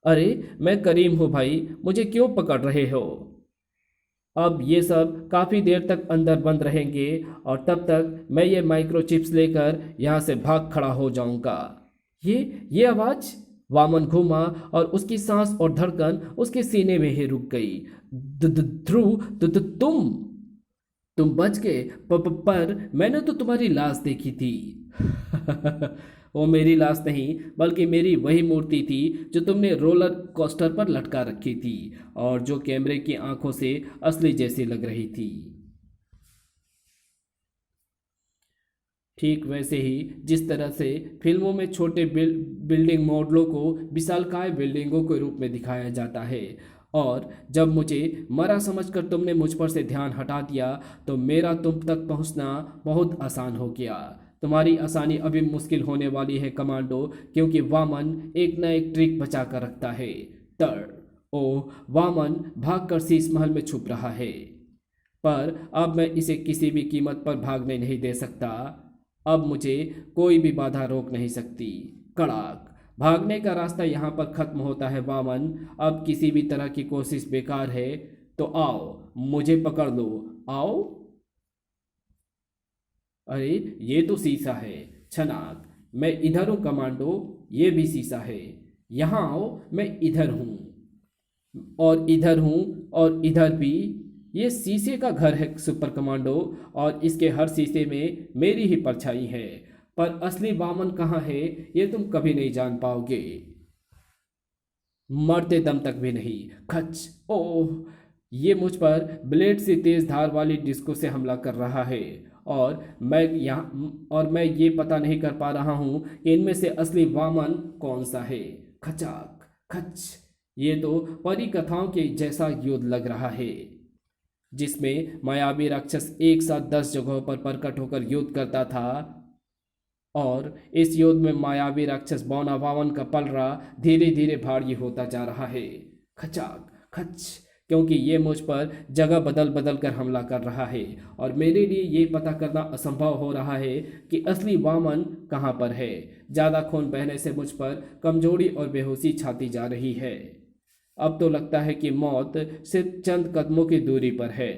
अरे, मैं करीम हूँ भाई, मुझे क्यों पकड़ रहे हो? अब ये सब काफ़ी देर तक अंदर बंद रहेंगे और तब तक मैं ये माइक्रोचिप्स लेकर यहाँ से भाग खड़ा हो जाऊंगा। ये आवाज़? वामन घूमा और उसकी सांस और धड़कन उसके सीने में ही रुक गई। ध्रुव, तुम बच गए, पर मैंने तो तुम्हारी लाश देखी थी। वो मेरी लाश नहीं, बल्कि मेरी वही मूर्ति थी जो तुमने रोलर कोस्टर पर लटका रखी थी और जो कैमरे की आंखों से असली जैसी लग रही थी। ठीक वैसे ही जिस तरह से फिल्मों में छोटे बिल्डिंग मॉडलों को विशालकाय बिल्डिंगों के रूप में दिखाया जाता है, और जब मुझे मरा समझकर तुमने मुझ पर से ध्यान हटा दिया तो मेरा तुम तक पहुंचना बहुत आसान हो गया। तुम्हारी आसानी अभी मुश्किल होने वाली है कमांडो, क्योंकि वामन एक न एक ट्रिक बचा कर रखता है। तड़ ओ, वामन भागकर शीश महल में छुप रहा है, पर अब मैं इसे किसी भी कीमत पर भागने नहीं दे सकता। अब मुझे कोई भी बाधा रोक नहीं सकती। कड़ाक। भागने का रास्ता यहाँ पर खत्म होता है वामन। अब किसी भी तरह की कोशिश बेकार है। तो आओ, मुझे पकड़ लो, आओ। अरे, ये तो शीशा है। छनाक। मैं इधर हूँ कमांडो, ये भी शीशा है। यहाँ आओ, मैं इधर हूँ और इधर हूँ और इधर भी। ये शीशे का घर है सुपर कमांडो, और इसके हर शीशे में मेरी ही परछाई है। पर असली वामन कहाँ है ये तुम कभी नहीं जान पाओगे, मरते दम तक भी नहीं। खच। ओह, ये मुझ पर ब्लेड से तेज धार वाली डिस्को से हमला कर रहा है और मैं ये पता नहीं कर पा रहा हूँ कि इनमें से असली वामन कौन सा है। खचाक खच। ये तो परी कथाओं के जैसा युद्ध लग रहा है जिसमें मायावी राक्षस एक साथ 10 जगहों पर प्रकट होकर युद्ध करता था। और इस युद्ध में मायावी राक्षस बौना वामन का पलड़ा धीरे धीरे भारी होता जा रहा है। खचाक खच। क्योंकि ये मुझ पर जगह बदल बदल कर हमला कर रहा है और मेरे लिए ये पता करना असंभव हो रहा है कि असली वामन कहाँ पर है। ज़्यादा खून बहने से मुझ पर कमजोरी और बेहोशी छाती जा रही है। अब तो लगता है कि मौत सिर्फ चंद कदमों की दूरी पर है।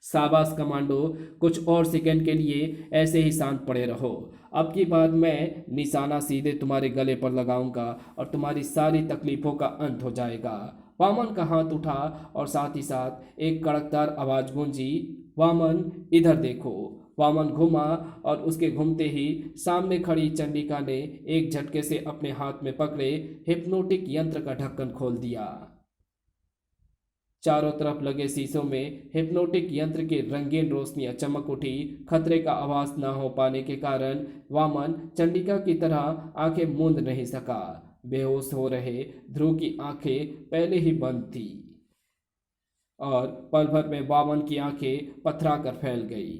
शाबाश कमांडो, कुछ और सेकंड के लिए ऐसे ही शांत पड़े रहो। अब की बार मैं निशाना सीधे तुम्हारे गले पर लगाऊंगा और तुम्हारी सारी तकलीफों का अंत हो जाएगा। वामन का हाथ उठा और साथ ही साथ एक कड़कदार आवाज गूंजी, वामन इधर देखो। वामन घूमा और उसके घूमते ही सामने खड़ी चंडिका ने एक झटके से अपने हाथ में पकड़े हिप्नोटिक यंत्र का ढक्कन खोल दिया। चारों तरफ लगे शीशों में हिप्नोटिक यंत्र की रंगीन रोशनियां चमक उठी। खतरे का आभास न हो पाने के कारण वामन चंडिका की तरह आंखें मूंद नहीं सका। बेहोश हो रहे ध्रुव की आंखें पहले ही बंद थी और पल भर में वामन की आंखें पथरा कर फैल गई।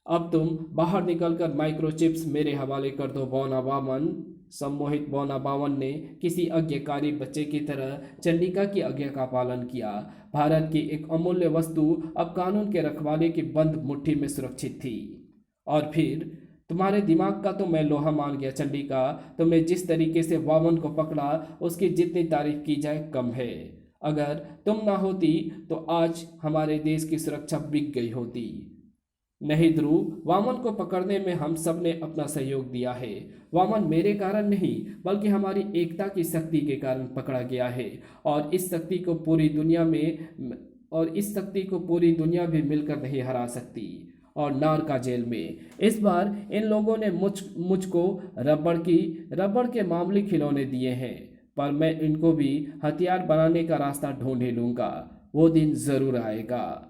अब तुम बाहर निकलकर माइक्रोचिप्स मेरे हवाले कर दो बौना वामन। सम्मोहित बौना वामन ने किसी आज्ञाकारी बच्चे की तरह चंडिका की आज्ञा का पालन किया। भारत की एक अमूल्य वस्तु अब कानून के रखवाले की बंद मुट्ठी में सुरक्षित थी। और फिर तुम्हारे दिमाग का तो मैं लोहा मान गया चंडिका। तुमने जिस तरीके से वामन को पकड़ा उसकी जितनी तारीफ की जाए कम है। अगर तुम ना होती तो आज हमारे देश की सुरक्षा बिक गई होती। नहीं ध्रुव, वामन को पकड़ने में हम सब ने अपना सहयोग दिया है। वामन मेरे कारण नहीं बल्कि हमारी एकता की शक्ति के कारण पकड़ा गया है और इस शक्ति को पूरी दुनिया भी मिलकर नहीं हरा सकती। और नारका जेल में इस बार इन लोगों ने मुझको रबड़ के मामूली खिलौने दिए हैं, पर मैं इनको भी हथियार बनाने का रास्ता ढूंढ ही लूंगा। वो दिन जरूर आएगा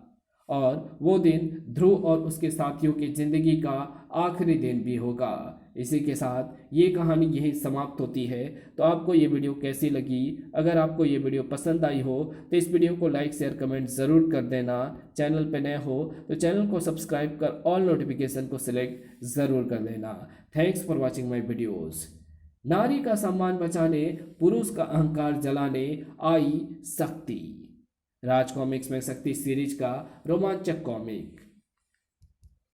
और वो दिन ध्रुव और उसके साथियों की जिंदगी का आखिरी दिन भी होगा। इसी के साथ ये कहानी यही समाप्त होती है। तो आपको ये वीडियो कैसी लगी? अगर आपको ये वीडियो पसंद आई हो तो इस वीडियो को लाइक शेयर कमेंट ज़रूर कर देना। चैनल पे नए हो तो चैनल को सब्सक्राइब कर ऑल नोटिफिकेशन को सिलेक्ट ज़रूर कर लेना। Thanks for watching my videos. नारी का सम्मान बचाने, पुरुष का अहंकार जलाने आई शक्ति। राज कॉमिक्स में शक्ति सीरीज का रोमांचक कॉमिक।